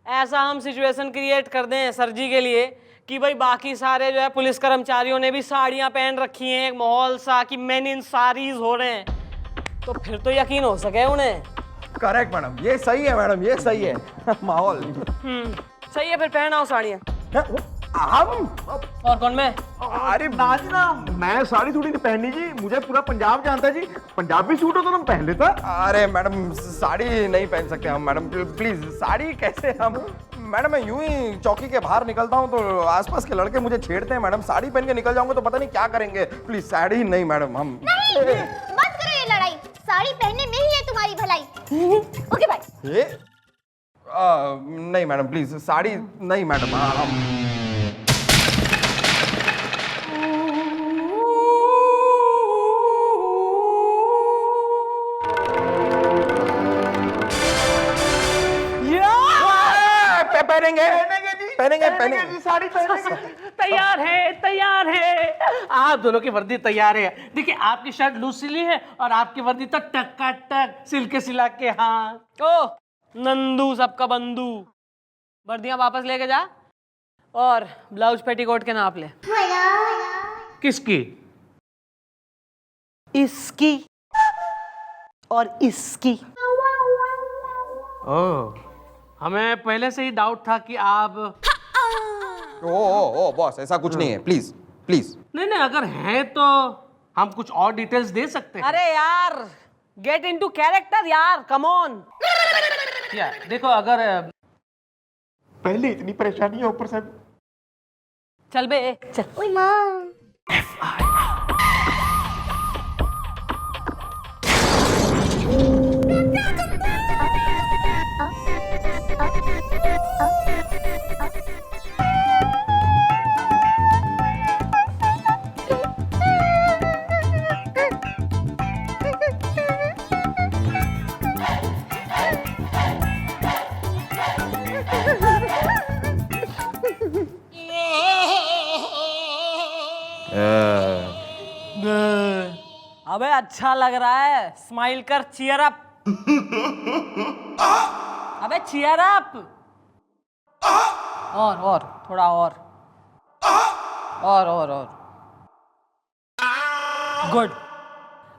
ऐसा हम सिचुएशन क्रिएट कर दें सर जी के लिए कि भाई बाकी सारे जो है पुलिस कर्मचारियों ने भी साड़ियां पहन रखी हैं, एक माहौल सा कि मेन इन साड़ीज हो रहे हैं, तो फिर तो यकीन हो सके उन्हें। करेक्ट मैडम, ये सही है मैडम, ये सही है। माहौल सही है, फिर पहनाओ साड़ियां। हम और कौन? मैं? अरे बाजी ना, मैं साड़ी थोड़ी नहीं पहननी जी, मुझे पूरा पंजाब जानता है जी। पंजाबी सूट हो तो तुम पहन लेता। अरे मैडम साड़ी नहीं पहन सकते हम मैडम, प्लीज। साड़ी कैसे हम? मैडम मैं यूं ही चौकी के बाहर निकलता हूं तो आसपास के लड़के मुझे छेड़ते हैं मैडम। साड़ी पहन के निकल जाऊंगा तो पता नहीं क्या करेंगे। प्लीज साड़ी नहीं मैडम। हम नहीं, मत करो ये लड़ाई, साड़ी पहनने में ही है तुम्हारी भलाई। Okay bye. ये नहीं मैडम, प्लीज साड़ी नहीं मैडम। हम पहनेंगे साड़ी पहनेंगे। तैयार है। आप दोनों की वर्दी तैयार है। देखिए आपकी शर्ट लूज सिली है और आपकी वर्दी तो टक सिल के सिला के। हाँ ओ नंदू सबका बंधु, वर्दियां वापस लेके जा और ब्लाउज पेटीकोट के नाप ले। किसकी? इसकी और इसकी। ओह, हमें पहले से ही डाउट था कि आप ओ बॉस ऐसा कुछ नहीं है, प्लीज प्लीज। नहीं अगर है तो हम कुछ और डिटेल्स दे सकते हैं। अरे यार गेट इनटू कैरेक्टर यार, कम ऑन। या देखो अगर पहले इतनी परेशानी है ऊपर से। चल बे चल। ओए माँ। अबे अच्छा लग रहा है, स्माइल कर, चीयर अप। अबे चीयर अप। और थोड़ा और। गुड।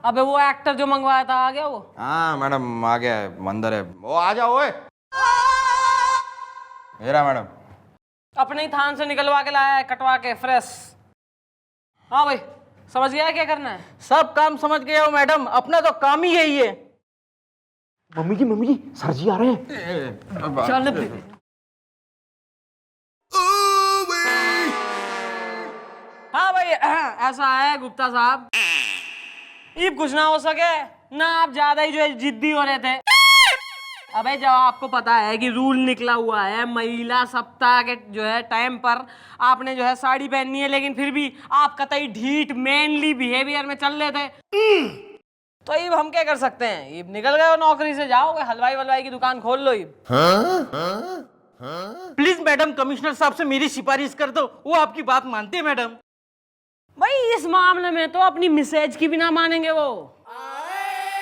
अबे वो एक्टर जो मंगवाया था आ गया वो? हाँ मैडम आ गया है, अंदर है वो। आ जाओ ओए। मेरा मैडम अपने ही थान से निकलवा के लाया है, कटवा के फ्रेश। हाँ भाई समझ गया है क्या करना है? सब काम समझ गया हो मैडम, अपना तो काम ही यही है। मम्मी जी सर जी आ रहे हैं। चल हाँ भाई ऐसा है गुप्ता साहब, अब कुछ ना हो सके ना, आप ज्यादा ही जो है जिद्दी हो रहे थे। अबे जब आपको पता है कि रूल निकला हुआ है महिला सप्ताह के जो है टाइम पर आपने जो है साड़ी पहननी है, लेकिन फिर भी आप कतई ढीठ मैनली बिहेवियर में चल रहे थे, तो अब हम क्या कर सकते हैं? अब निकल गए हो नौकरी से, जाओगे हलवाई वलवाई की दुकान खोल लो। प्लीज मैडम कमिश्नर साहब से मेरी सिफारिश कर दो, वो आपकी बात मानते हैं मैडम। भाई इस मामले में तो अपनी मिसेज की भी ना मानेंगे वो।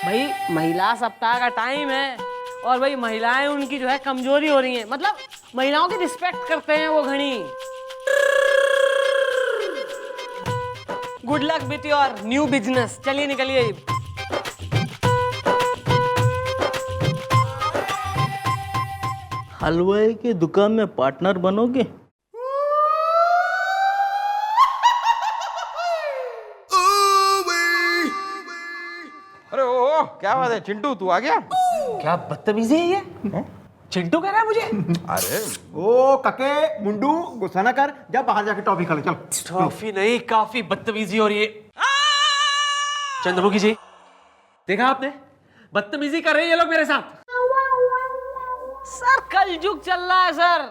भाई महिला सप्ताह का टाइम है और भाई महिलाएं उनकी जो है कमजोरी हो रही हैं, मतलब महिलाओं की रिस्पेक्ट करते हैं वो घनी। Good luck with your new business, चलिए निकलिए। हलवाई की दुकान में पार्टनर बनोगे? अरे ओ क्या बात है चिंटू, तू आ गया? क्या बदतमीजी है ये? चिंटू कह रहा है मुझे? अरे ओ कके मुंडू गुस्सा ना कर, जा बाहर जाके टॉफी खा ले चल। टॉफी नहीं, काफी बदतमीजी हो रही है। चंद्रमुखी जी देखा आपने, बदतमीजी कर रहे हैं ये लोग मेरे साथ। सर कलयुग चल रहा है सर,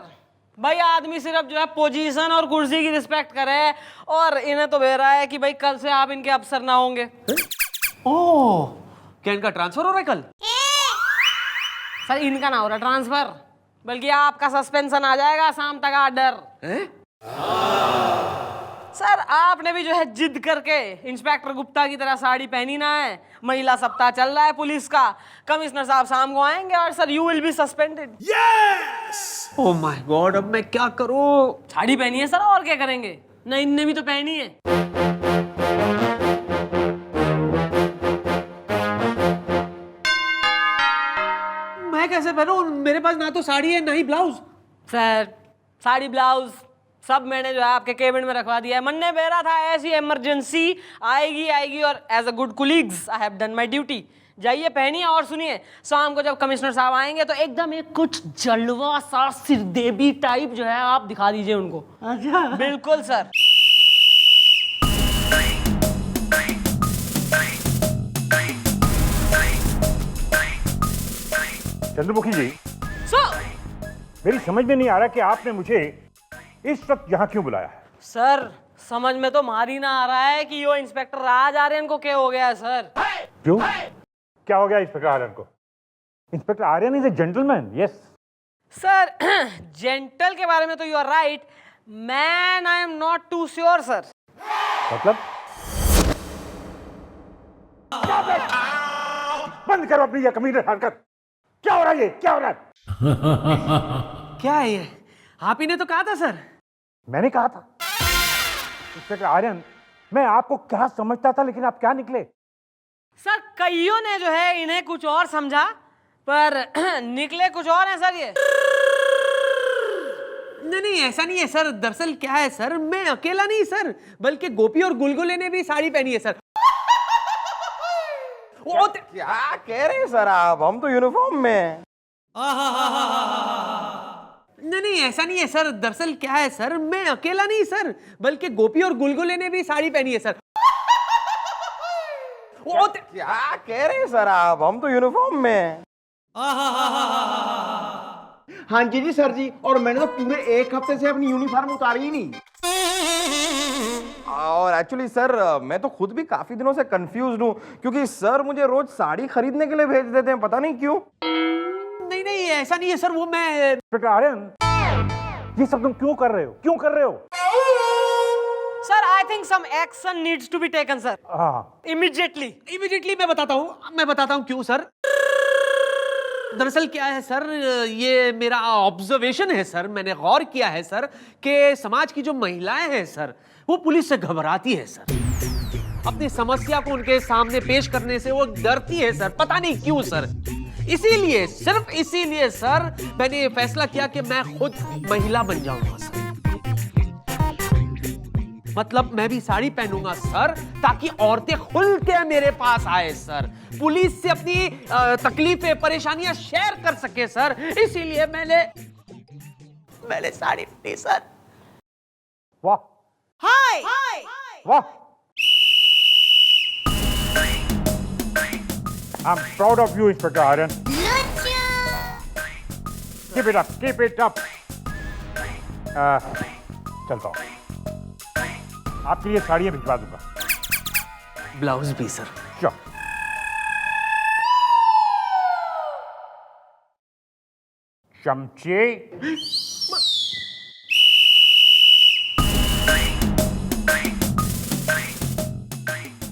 भाई आदमी सिर्फ जो है पोजीशन और कुर्सी की रिस्पेक्ट करे, और इन्हें तो बह रहा है कि भाई कल से आप इनके अफसर ना होंगे। ओह, क्या इनका ट्रांसफर हो रहा है कल? सर इनका ना हो रहा ट्रांसफर, बल्कि आपका सस्पेंशन आ जाएगा शाम तक ऑर्डर। सर आपने भी जो है जिद करके इंस्पेक्टर गुप्ता की तरह साड़ी पहनी ना है, महिला सप्ताह चल रहा है पुलिस का, कमिश्नर साहब शाम को आएंगे और sir you will be suspended. Oh my God, अब मैं क्या करूं? साड़ी पहनी है सर, और क्या करेंगे? ना इनने भी तो पहनी है। मैं कैसे पहनूं? मेरे पास ना तो साड़ी है ना ही ब्लाउज। सर साड़ी ब्लाउज सब मैंने जो है आपके केबिन में रखवा दिया है। मन ने बेरा था ऐसी इमरजेंसी आएगी, और as a good colleagues I have done my duty. जाइए पहनिए, और सुनिए शाम को जब कमिश्नर साहब आएंगे तो एकदम एक कुछ जलवा सा सिरदेवी टाइप जो है आप दिखा दीजिए उनको। अच्छा बिल्कुल सर। चंद्रमुखी जी सर मेरी समझ में नहीं आ रहा कि आपने मुझे इस वक्त यहाँ क्यों बुलाया है। सर समझ में तो मारी ना आ रहा है कि यो इंस्पेक्टर राज आर्यन को क्या हो गया है सर। क्यों, क्या हो गया इंस्पेक्टर आर्यन को? Inspector Aryan is a gentleman. Yes sir gentle के बारे में तो you are right, man I am not too sure sir. मतलब बंद करो अपनी ये कमीने हरकत। क्या हो रहा है ये, क्या हो रहा है? क्या है ये? आप ही ने तो कहा था सर। मैंने कहा था इंस्पेक्टर आर्यन, मैं आपको क्या समझता था, लेकिन आप क्या निकले। सर कईयों ने जो है इन्हें कुछ और समझा, पर निकले कुछ और हैं सर ये। नहीं ऐसा नहीं है सर। दरअसल क्या है सर, मैं अकेला नहीं सर, बल्कि गोपी और गुलगुले ने भी साड़ी पहनी है सर। क्या कह रहे हैं सर आप, हम तो यूनिफॉर्म में हैं। नहीं ऐसा नहीं है सर। दरअसल क्या है सर, मैं अकेला नहीं सर, बल्कि गोपी और गुलगुले ने भी साड़ी पहनी है सर। क्या कह रहे हैं सर आप, हम तो यूनिफॉर्म में हैं। हाँ जी सर जी, और मैंने तो पूरे एक हफ्ते से अपनी यूनिफॉर्म उतारी ही नहीं। और एक्चुअली सर मैं तो खुद भी काफी दिनों से कंफ्यूज हूँ, क्योंकि सर मुझे रोज साड़ी खरीदने के लिए भेज देते हैं, पता नहीं क्यों। नहीं ऐसा नहीं है सर, वो मैं। इंस्पेक्टर आर्यन ये सब तुम क्यों कर रहे हो, क्यों कर रहे हो? Sir I think some action needs to be taken sir, हाँ इमीडिएटली। मैं बताता हूँ क्यों सर। दरअसल क्या है सर, ये मेरा ऑब्जर्वेशन है सर, मैंने गौर किया है सर कि समाज की जो महिलाएं हैं सर, वो पुलिस से घबराती है सर। अपनी समस्या को उनके सामने पेश करने से वो डरती है सर, पता नहीं क्यों सर। इसीलिए, सिर्फ इसीलिए सर मैंने ये फैसला किया कि मैं खुद महिला बन जाऊंगा सर। मतलब मैं भी साड़ी पहनूंगा सर, ताकि औरतें खुल के मेरे पास आए सर, पुलिस से अपनी तकलीफें परेशानियां शेयर कर सके सर। इसीलिए मैंने साड़ी पहनी सर। वाह हाय वाह, I'm proud of you, Inspector Aryan. Keep it up, keep it up. चलता हूँ, आपके लिए साड़ियाँ भिजवा दूंगा। ब्लाउज भी सर। Sure. चमचे,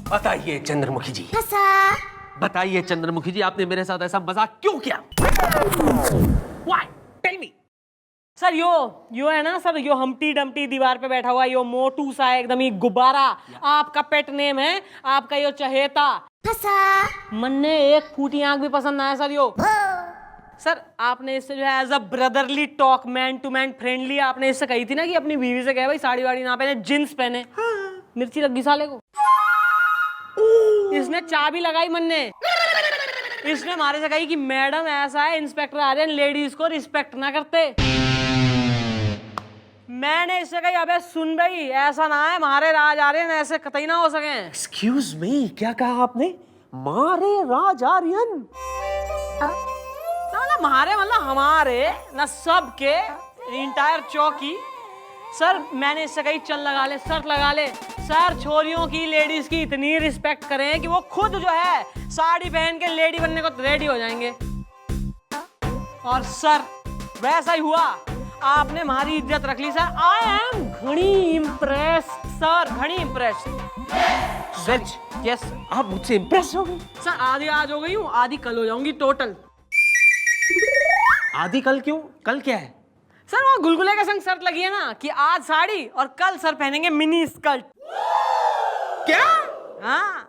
बताइए चंद्रमुखी जी, बताइए चंद्रमुखी जी, आपने मेरे साथ ऐसा मजाक क्यों किया? Why? Tell me. सर यो है ना सर, यो हम्टी डम्टी दीवार पे बैठा हुआ यो मोटू सा एकदम ही गुब्बारा, आपका पेट नेम है, आपका यो चहेता। मन ने एक फूटी आंख भी पसंद आया सर यो। सर आपने इससे जो है as a brotherly talk, man to man friendly, आपने इससे कही थी ना कि अपनी बीवी से कहे भाई साड़ी वाड़ी ना पहने, जींस पहने। मिर्ची लगी साले को। इसने चाबी लगाई मन ने, इसने हमारे से कही कि मैडम ऐसा है इंस्पेक्टर आर्यन लेडीज को रिस्पेक्ट ना करते। मैंने इससे कही अबे सुन भाई, ऐसा ना है हमारे राज आर्यन ऐसे कतई ना हो सके। Excuse me, क्या कहा आपने? मारे राज आर्यन? ना हमारे मतलब हमारे ना सबके, इंटायर चौकी। सर मैंने इससे कही चल लगा ले, शर्त लगा ले सर, छोरियों की लेडीज की इतनी रिस्पेक्ट करें कि वो खुद जो है साड़ी पहन के लेडी बनने को रेडी हो जाएंगे। और सर वैसा ही हुआ, आपने हमारी इज्जत रख ली सर। आई एम घनी इम्प्रेस्ड सर, घनी इम्प्रेस्ड। सच? यस आप मुझसे इम्प्रेस हो गए? सर, आधी आज हो गई हूँ, आधी कल हो जाऊंगी टोटल। आधी कल क्यों? कल क्या है? सर वो गुलगुले के संग शर्त लगी है ना कि आज साड़ी और कल सर पहनेंगे मिनी स्कर्ट। क्या? हाँ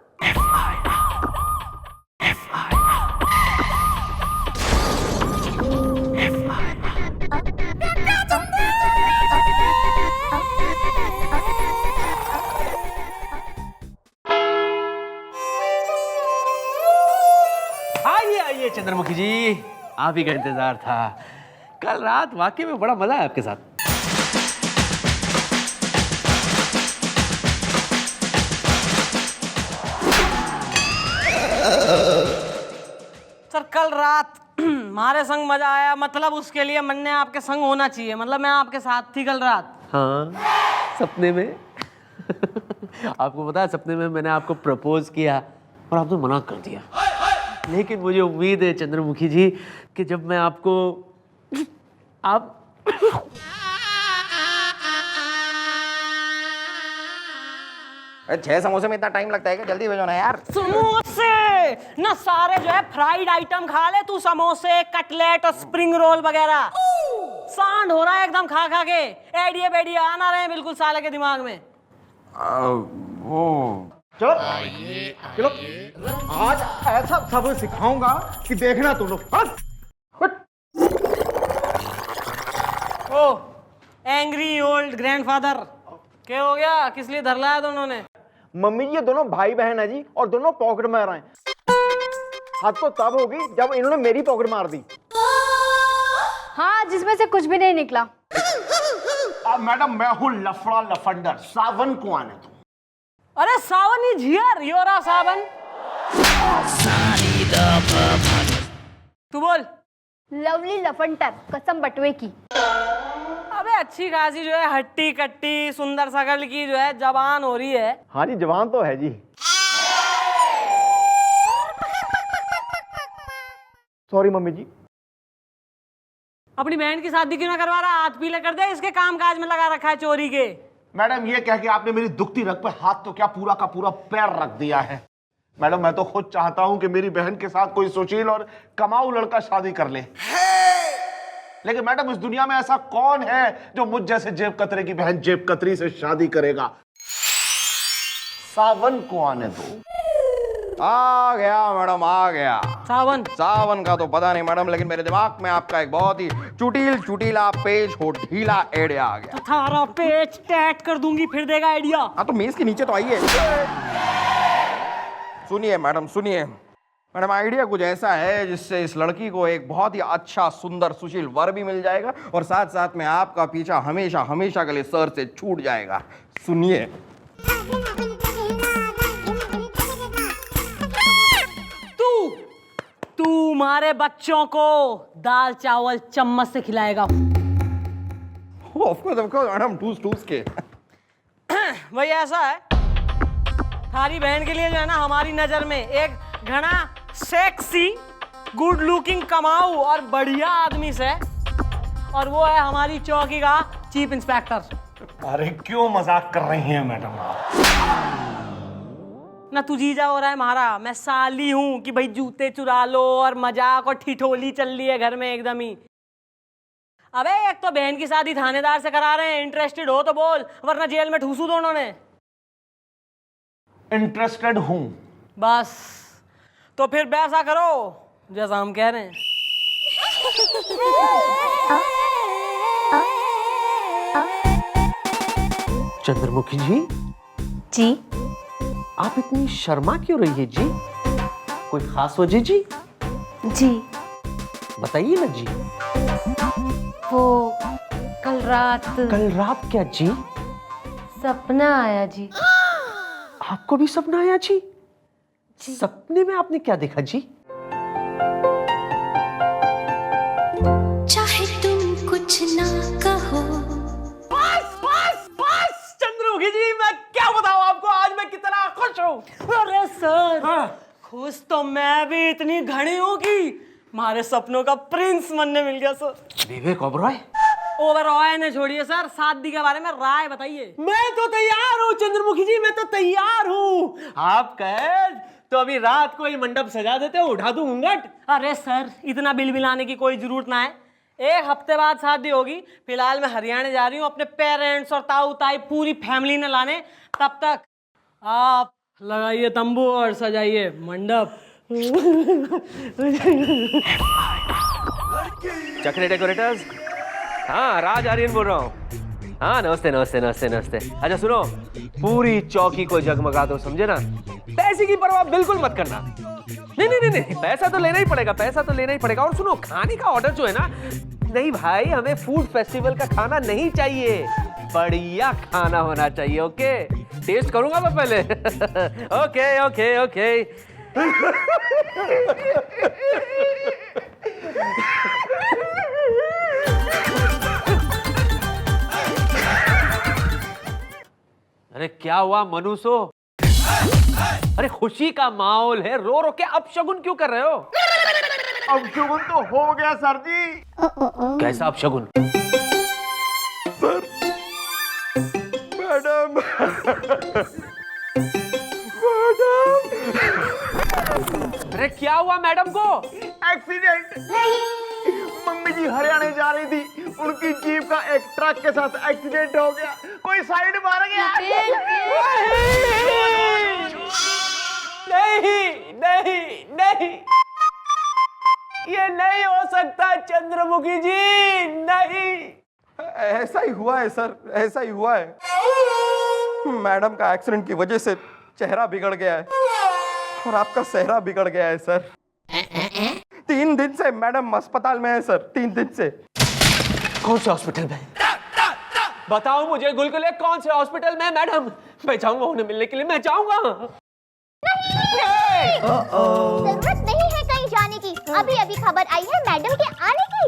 आइए चंद्रमुखी जी, आप ही का इंतजार था। कल रात वाकई में बड़ा मजा है आपके साथ। सर कल रात हमारे संग मजा आया, मतलब उसके लिए मन ने आपके संग होना चाहिए, मतलब मैं आपके साथ थी कल रात। हाँ, सपने में। आपको पता है सपने में मैंने आपको प्रपोज किया और आपने मना कर दिया। लेकिन मुझे उम्मीद है चंद्रमुखी जी कि जब मैं आपको आप 6 समोसे में इतना टाइम लगता है क्या? जल्दी भेजो ना यार। समोसे ना सारे जो है फ्राइड आइटम खा ले तू, समोसे कटलेट और स्प्रिंग रोल वगैरह। सांड हो रहा है एकदम खा खा के, एडिया बेडिया आना रहे हैं बिल्कुल साले के दिमाग में। चलो चलो, आज ऐसा सबक सिखाऊंगा कि देखना तुम लोग। ओ एंग्री ओल्ड ग्रैंडफादर, क्या हो गया? किस लिए धर लाया दोनों ने? मम्मी जी ये दोनों भाई बहन है जी, और दोनों पॉकेट मार रहे हैं। हद तो तब होगी जब इन्होंने मेरी पॉकेट मार दी। हाँ, जिसमें से कुछ भी नहीं निकला। मैडम मैं हूँ लफड़ा लफंडर, सावन को आने दो। अरे सावन ही झियर, योरा सावन। तू बोल। लवली लफंटर, कसम बटुए की। अबे अच्छी खासी जो है हट्टी कट्टी सुंदर सकल की जो है जवान हो रही है। हाँ जी, जवान तो है जी। सॉरी मम्मी जी। अपनी बहन की शादी क्यों ना करवा रहा? हाथ पीले कर दे, इसके काम काज में लगा रखा है चोरी के। मैडम ये कह के आपने मेरी दुखती रग पर हाथ तो क्या पूरा का पूरा पैर रख दिया है। मैडम मैं तो खुद चाहता हूं कि मेरी बहन के साथ कोई सुशील और कमाऊ लड़का शादी कर ले, लेकिन मैडम इस दुनिया में ऐसा कौन है जो मुझ जैसे जेब कतरे की बहन जेब कतरी से शादी करेगा? सावन को आने दो। आ गया मैडम, आ गया। सावन सावन का तो पता नहीं मैडम, लेकिन मेरे दिमाग में आपका एक बहुत ही चुटीला पेज हो ढीला आइडिया आ गया। थारा पेच टैट कर दूंगी, फिर देगा आइडिया। हाँ तो मेज के नीचे तो आइए। सुनिए मैडम, सुनिए मैडम, आइडिया कुछ ऐसा है जिससे इस लड़की को एक बहुत ही अच्छा सुंदर सुशील वर भी मिल जाएगा और साथ साथ में आपका पीछा हमेशा हमेशा के लिए सर से छूट जाएगा। सुनिए, तू हमारे बच्चों को दाल चावल चम्मच से खिलाएगा। ऑफ कोर्स मैडम, टूस के। भाई ऐसा है, थारी बहन के लिए जो है ना, हमारी नजर में एक घना सेक्सी गुड लुकिंग कमाऊ और बढ़िया आदमी से, और वो है हमारी चौकी का चीफ इंस्पेक्टर। अरे क्यों मजाक कर रही हैं मैडम आप? ना तू जीजा हो रहा है हमारा, मैं साली हूं कि भाई जूते चुरा लो और मजाक और ठिठोली चल रही है घर में एकदम ही। अबे एक तो बहन की शादी थानेदार से करा रहे हैं, इंटरेस्टेड हो तो बोल, वरना जेल में ठूसू दोनों ने। इंटरेस्टेड हूं। बस तो फिर वैसा करो जैसा हम कह रहे हैं। चंद्रमुखी जी, जी आप इतनी शर्मा क्यों रही है जी? कोई खास वजह जी? जी बताइए ना जी। वो कल रात क्या जी? सपना आया जी। आपको भी सपना आया जी? सपने में आपने क्या देखा जी? चाहे तुम कुछ ना कहो। बस चंद्रमुखी जी, मैं क्या बताऊं आपको, आज मैं कितना खुश हूँ। अरे सर, खुश तो मैं भी इतनी घनी हूँ कि हमारे सपनों का प्रिंस बनने मिल गया सर। विवेक ओबरॉय? ओबरॉय ने छोड़िए सर, शादी के बारे में राय बताइए। मैं तो तैयार हूँ चंद्रमुखी जी, मैं तो तैयार हूँ। आप कहे तो अभी रात को ही मंडप सजा देते हो, उठा दूं घूंघट। अरे सर, इतना बिल बिलाने की कोई जरूरत ना है, 1 हफ्ते बाद शादी होगी। फिलहाल मैं हरियाणा जा रही हूँ अपने पेरेंट्स और ताऊ ताई पूरी फैमिली ने लाने। तब तक आप लगाइए तंबू और सजाइए मंडप। चक्रे डेकोरेटर्स, हाँ राज आर्यन बोल रहा हूँ। हाँ नमस्ते नमस्ते नमस्ते नमस्ते। अच्छा सुनो, पूरी चौकी को जगमगा दो, समझे ना? पैसे की परवाह बिल्कुल मत करना। नहीं नहीं नहीं, पैसा तो लेना ही पड़ेगा, पैसा तो लेना ही पड़ेगा। और सुनो, खाने का ऑर्डर जो है ना, नहीं भाई, हमें फूड फेस्टिवल का खाना नहीं चाहिए, बढ़िया खाना होना चाहिए। ओके, टेस्ट करूंगा मैं पहले। Okay okay okay. अरे क्या हुआ मनुष्य? अरे खुशी का माहौल है, रो रो के अपशगुन क्यों कर रहे हो? अपशगुन तो हो गया सर जी। कैसा अपशगुन? मैडम अरे क्या हुआ मैडम को? एक्सीडेंट। मम्मी जी हरियाणा जा रही थी, उनकी जीप का एक ट्रक के साथ एक्सीडेंट हो गया, कोई साइड मार गया। नहीं नहीं नहीं, ये नहीं हो सकता चंद्रमुखी जी, नहीं। ऐसा ही हुआ है सर, ऐसा ही हुआ है। मैडम का एक्सीडेंट की वजह से चेहरा बिगड़ गया है और आपका सेहरा बिगड़ गया है सर। 3 दिन से मैडम अस्पताल में है सर, 3 दिन से। कौन से हॉस्पिटल में? बताओ मुझे गुलगुले, कौन से हॉस्पिटल में मैडम? मैं जाऊंगा उन्हें मिलने के लिए, मैं जाऊंगा। जरूरत नहीं है कहीं जाने की, अभी अभी खबर आई है मैडम के आने की।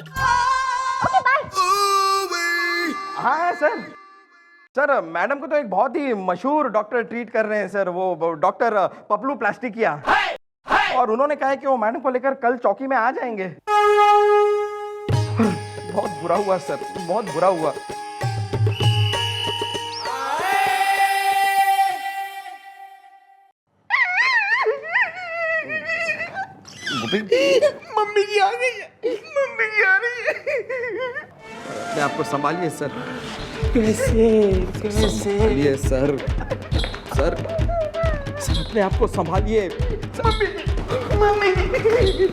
Okay bye. हाँ सर, सर मैडम को तो एक बहुत ही मशहूर डॉक्टर ट्रीट कर रहे हैं सर, वो डॉक्टर पपलू प्लास्टिकिया, और उन्होंने कहा है कि वो मैडम को लेकर कल चौकी में आ जाएंगे। बहुत बुरा हुआ सर, बहुत बुरा हुआ। मम्मी जी आ गई है, मम्मी जी आ रही है। अपने आपको संभालिए सर। कैसे कैसे? संभालिए सर, सर अपने आप को संभालिए। मम्मी जी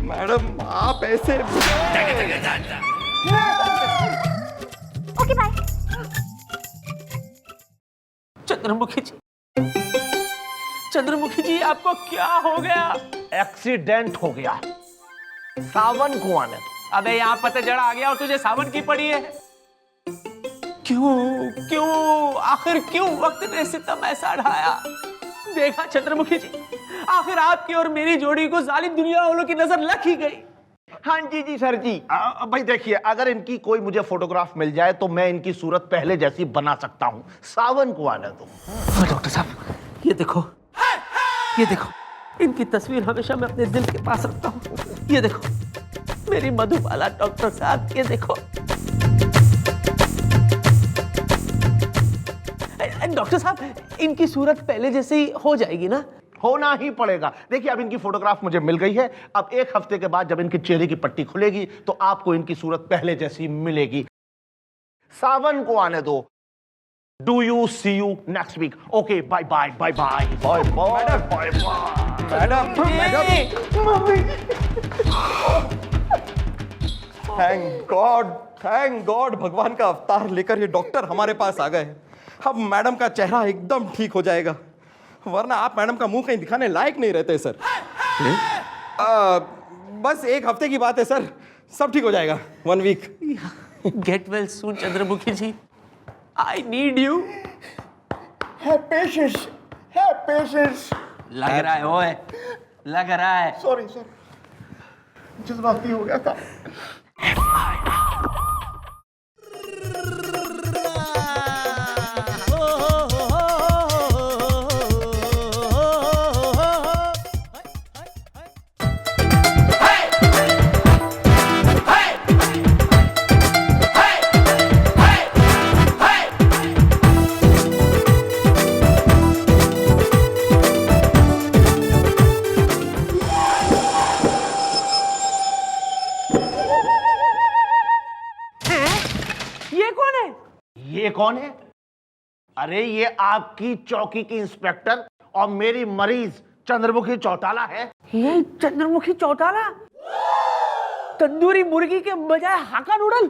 मैडम आप ऐसे ओके बाय। चंद्रमुखी जी, चंद्रमुखी जी आपको क्या हो गया? एक्सीडेंट हो गया, सावन को आने दो। अबे यहाँ पतझड़ आ गया और तुझे सावन की पड़ी है। क्यों क्यों आखिर क्यों वक्त ने सितम ऐसा ढाया? देखा चंद्रमुखी जी, आखिर आपकी और मेरी जोड़ी को जालिम दुनिया वालों की नजर लग ही गई। हाँ जी सर जी। भाई देखिए, अगर इनकी कोई मुझे फोटोग्राफ मिल जाए तो मैं इनकी सूरत पहले जैसी बना सकता हूं। सावन को आने दो। डॉक्टर साहब ये देखो, ये देखो, इनकी तस्वीर हमेशा मैं अपने दिल के पास रखता हूँ। ये देखो मेरी मधुबाला डॉक्टर साहब, ये देखो। डॉक्टर साहब इनकी सूरत पहले जैसे ही हो जाएगी ना? होना ही पड़ेगा। देखिए अब इनकी फोटोग्राफ मुझे मिल गई है। अब 1 हफ्ते के बाद जब इनके चेहरे की पट्टी खुलेगी तो आपको इनकी सूरत पहले जैसी मिलेगी। सावन को आने दो। Do you see you next week. Okay bye bye bye bye bye bye bye bye. Thank God भगवान का अवतार लेकर ये डॉक्टर हमारे पास आ गए। अब मैडम का चेहरा एकदम ठीक हो जाएगा, वरना आप मैडम का मुंह कहीं दिखाने लायक नहीं रहते सर। बस 1 हफ्ते की बात है सर, सब ठीक हो जाएगा। 1 week. Get well soon Chandramukhi ji, I need you. है पेशेंस। लग रहा है ओए, लग रहा है। सॉरी जज्बाती हो गया था। ये कौन है? अरे ये आपकी चौकी की इंस्पेक्टर और मेरी मरीज चंद्रमुखी चौटाला है। ये चंद्रमुखी चौटाला तंदूरी मुर्गी के बजाय हाका नूडल,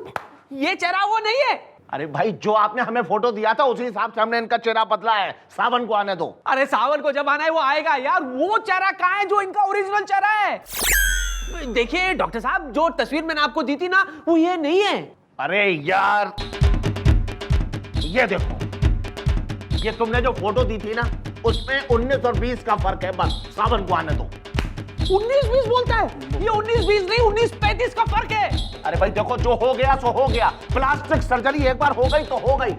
ये चेहरा वो नहीं है। अरे भाई जो आपने हमें फोटो दिया था उसी हिसाब से हमने इनका चेहरा बदला है। सावन को आने दो। अरे सावन को जब आना है वो आएगा यार। वो चेहरा कहाँ है जो इनका ओरिजिनल चेहरा है? देखिए डॉक्टर साहब, जो तस्वीर मैंने आपको दी थी ना वो ये नहीं है। अरे यार ये देखो, ये तुमने जो फोटो दी थी ना उसमें 19 और 20 का फर्क है बस। सावन को आने दो। 19-20 बोलता है? ये 19-20 नहीं 19-35 का फर्क है। अरे भाई देखो, जो हो गया सो हो गया। प्लास्टिक सर्जरी एक बार हो गई तो हो गई।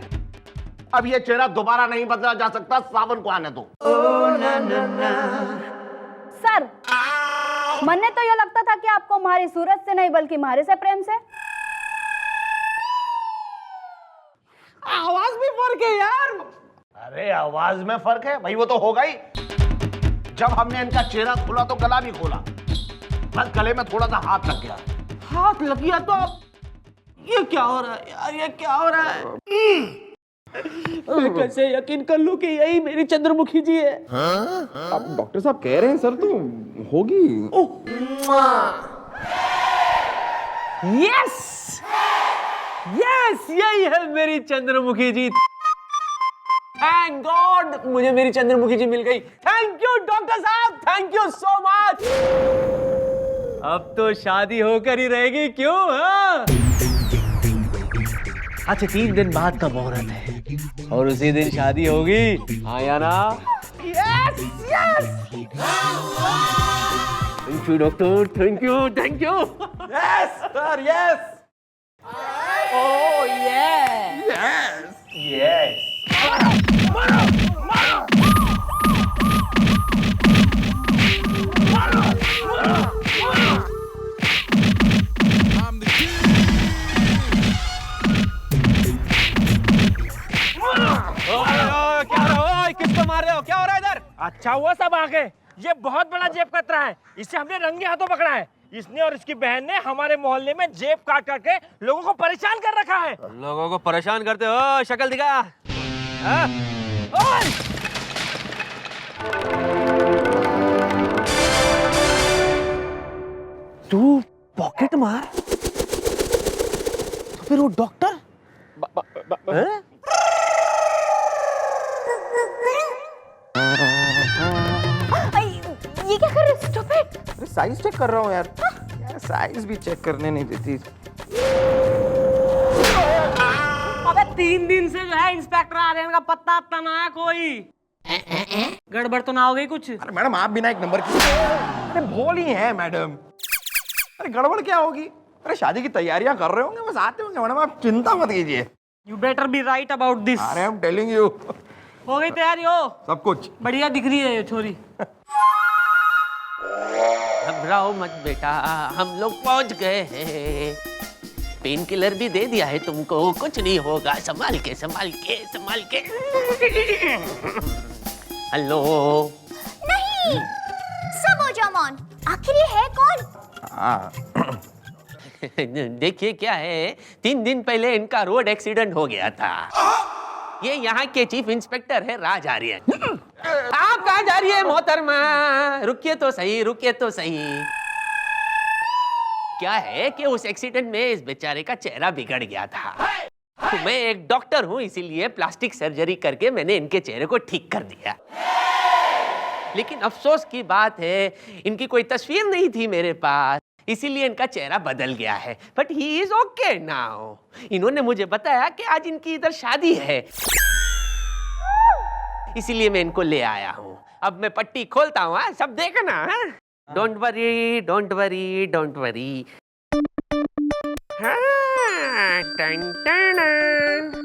अब ये चेहरा दोबारा नहीं बदला जा सकता। सावन को आने दो। सर मन्ने तो ये लगता था कि आपको हमारी सूरत से नहीं बल्कि हमारे से प्रेम से। आवाज भी फर्क है यार। अरे आवाज में फर्क है भाई, वो तो हो गई। जब हमने इनका चेहरा खोला तो गला भी खोला, बस गले में थोड़ा सा हाथ लग गया। हाथ लग गया तो ये क्या हो रहा है यार? ये क्या हो रहा है? मैं कैसे यकीन कर लूं कि यही मेरी चंद्रमुखी जी है? अब डॉक्टर साहब कह रहे हैं सर तो होगी। यस यस, यही है मेरी चंद्रमुखी जी। थैंक गॉड मुझे मेरी चंद्रमुखी जी मिल गई। थैंक यू डॉक्टर साहब, थैंक यू सो मच। अब तो शादी होकर ही रहेगी क्यों? हाँ? अच्छा 3 दिन बाद का मुहूर्त है और उसी दिन शादी होगी, हाँ या ना? Yes yes. Thank you doctor, thank you thank you. Yes sir yes. Oh yeah! Yes! Yes! किसको मार रहे हो? क्या हो रहा है इधर? अच्छा हुआ सब आ गए। ये बहुत बड़ा जेब कतरा है, इसे हमने रंगे हाथों पकड़ा है। इसने और इसकी बहन ने हमारे मोहल्ले में जेब काट काट के लोगों को परेशान कर रखा है। लोगों को परेशान करते हो? शक्ल दिखा। हाँ? ओए! तू पॉकेट मार? तो फिर वो डॉक्टर? हैं? ये क्या कर रहे हो स्टूपिड? अरे साइज चेक कर रहा हूँ यार। यार साइज भी चेक करने नहीं देती। अबे 3 दिन से जो है इंस्पेक्टर आर्यन का पत्ता अत्ता ना है कोई। गड़बड़ तो ना हो गई कुछ? अरे मैडम आप बिना एक नंबर की। अरे भोली हैं मैडम। अरे गड़बड़ क्या होगी? अरे शादी की तैयारियां कर रहे होंगे, बस आते होंगे मैडम, आप चिंता मत कीजिए। You better be right about this. अरे आई एम टेलिंग यू। हो गई तैयारी हो? सब कुछ बढ़िया दिख रही है ये छोरी। घबराओ मत बेटा, हम लोग पहुंच गए हैं। पेन किलर भी दे दिया है तुमको, कुछ नहीं होगा, संभाल के संभाल के संभाल के। हेलो। नहीं, सब हो जाओ मौन। आखिर ये है कौन? देखिए क्या है, 3 दिन पहले इनका रोड एक्सीडेंट हो गया था। ये यहाँ के चीफ इंस्पेक्टर है राज आर्यन। आप कहाँ जा रही है मोहतरमा? रुकिए तो सही, रुकिए तो सही। क्या है कि उस एक्सीडेंट में इस बेचारे का चेहरा बिगड़ गया था। तो मैं एक डॉक्टर हूँ, इसीलिए प्लास्टिक सर्जरी करके मैंने इनके चेहरे को ठीक कर दिया। लेकिन अफसोस की बात है, इनकी कोई तस्वीर नहीं थी मेरे पास, इसीलिए इनका चेहरा बदल गया है। But he is okay now. इन्होंने मुझे बताया कि आज इनकी इधर शादी है, इसीलिए मैं इनको ले आया हूँ। अब मैं पट्टी खोलता हूँ, सब देखना। Don't worry, don't worry, don't worry. टन टन।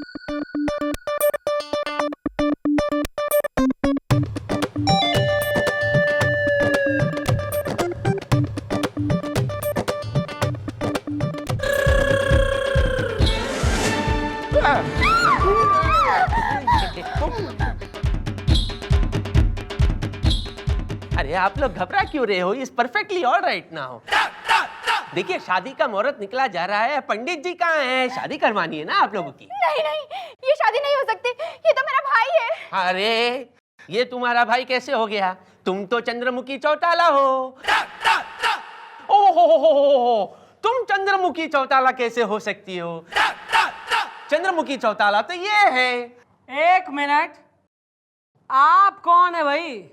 अरे आप लोग घबरा क्यों रहे हो? Is perfectly all right now. देखिए शादी का मुहूर्त निकला जा रहा है, पंडित जी कहाँ हैं? शादी करवानी है ना आप लोगों की। नहीं नहीं, ये शादी नहीं हो सकती, ये तो मेरा भाई है। अरे ये तुम्हारा भाई कैसे हो गया? तुम तो चंद्रमुखी चौटाला हो। ओहो, तुम चंद्रमुखी चौटाला कैसे हो सकती हो? चंद्रमुखी चौटाला तो ये है। 1 मिनट, आप कौन है भाई?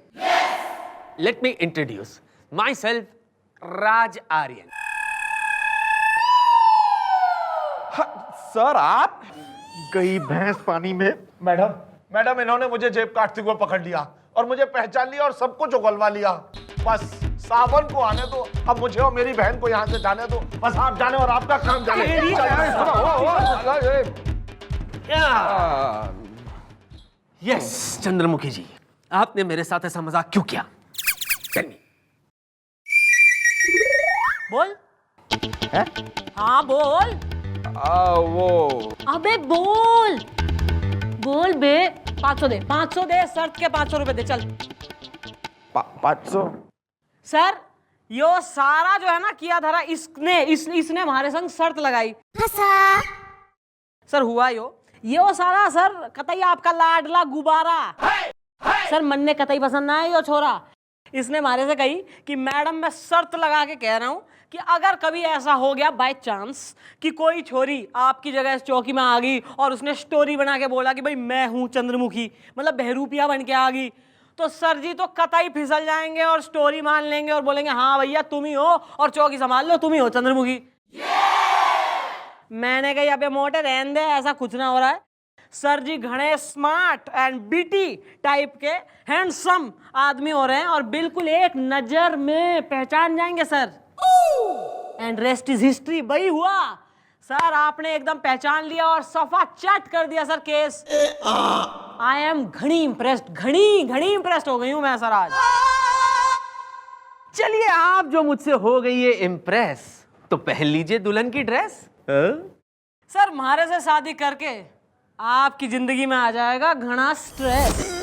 Let me introduce myself, Raj Aryan. Sir आप? गई भैंस पानी में। मैडम, मैडम इन्होंने मुझे जेब काटते हुए पकड़ लिया और मुझे पहचान लिया और सब कुछ उगलवा लिया। बस सावन को आने दो, अब मुझे और मेरी बहन को यहाँ से जाने दो। बस आप जाने और आपका काम जाने। यस चंद्रमुखी जी, आपने मेरे साथ ऐसा मजाक क्यों किया? बोल। है? हाँ बोल। वो अबे बोल बोल बे। 500 दे, 500 दे, शर्त के 500 रुपए दे, चल। 500? सर यो सारा जो है ना किया धरा इसने हमारे संग शर्त लगाई। सर हुआ यो सारा सर कतई आपका लाडला गुब्बारा। सर मन ने कतई पसंद ना है यो छोरा। इसने हमारे से कही कि मैडम मैं शर्त लगा के कह रहा हूं कि अगर कभी ऐसा हो गया बाय चांस कि कोई छोरी आपकी जगह इस चौकी में आ गई और उसने स्टोरी बना के बोला कि भाई मैं हूं चंद्रमुखी, मतलब बहरूपिया बन के आ गई, तो सर जी तो कतई फिसल जाएंगे और स्टोरी मान लेंगे और बोलेंगे हाँ भैया तुम ही हो और चौकी संभाल लो, तुम ही हो चंद्रमुखी। मैंने कही अबे मोटे रहने दे, ऐसा कुछ ना हो रहा है। सर जी घने स्मार्ट एंड बीटी टाइप के हैंडसम आदमी हो रहे हैं और बिल्कुल एक नजर में पहचान जाएंगे sir. And rest is history. वही हुआ सर, आपने एकदम पहचान लिया और सफा चट कर दिया सर केस। आई एम घनी इम्प्रेस्ड हो गई हूं मैं सर आज। चलिए आप जो मुझसे हो गई है इम्प्रेस, तो पहन लीजिए दुल्हन की ड्रेस। सर हमारे से शादी करके आपकी जिंदगी में आ जाएगा घना स्ट्रेस।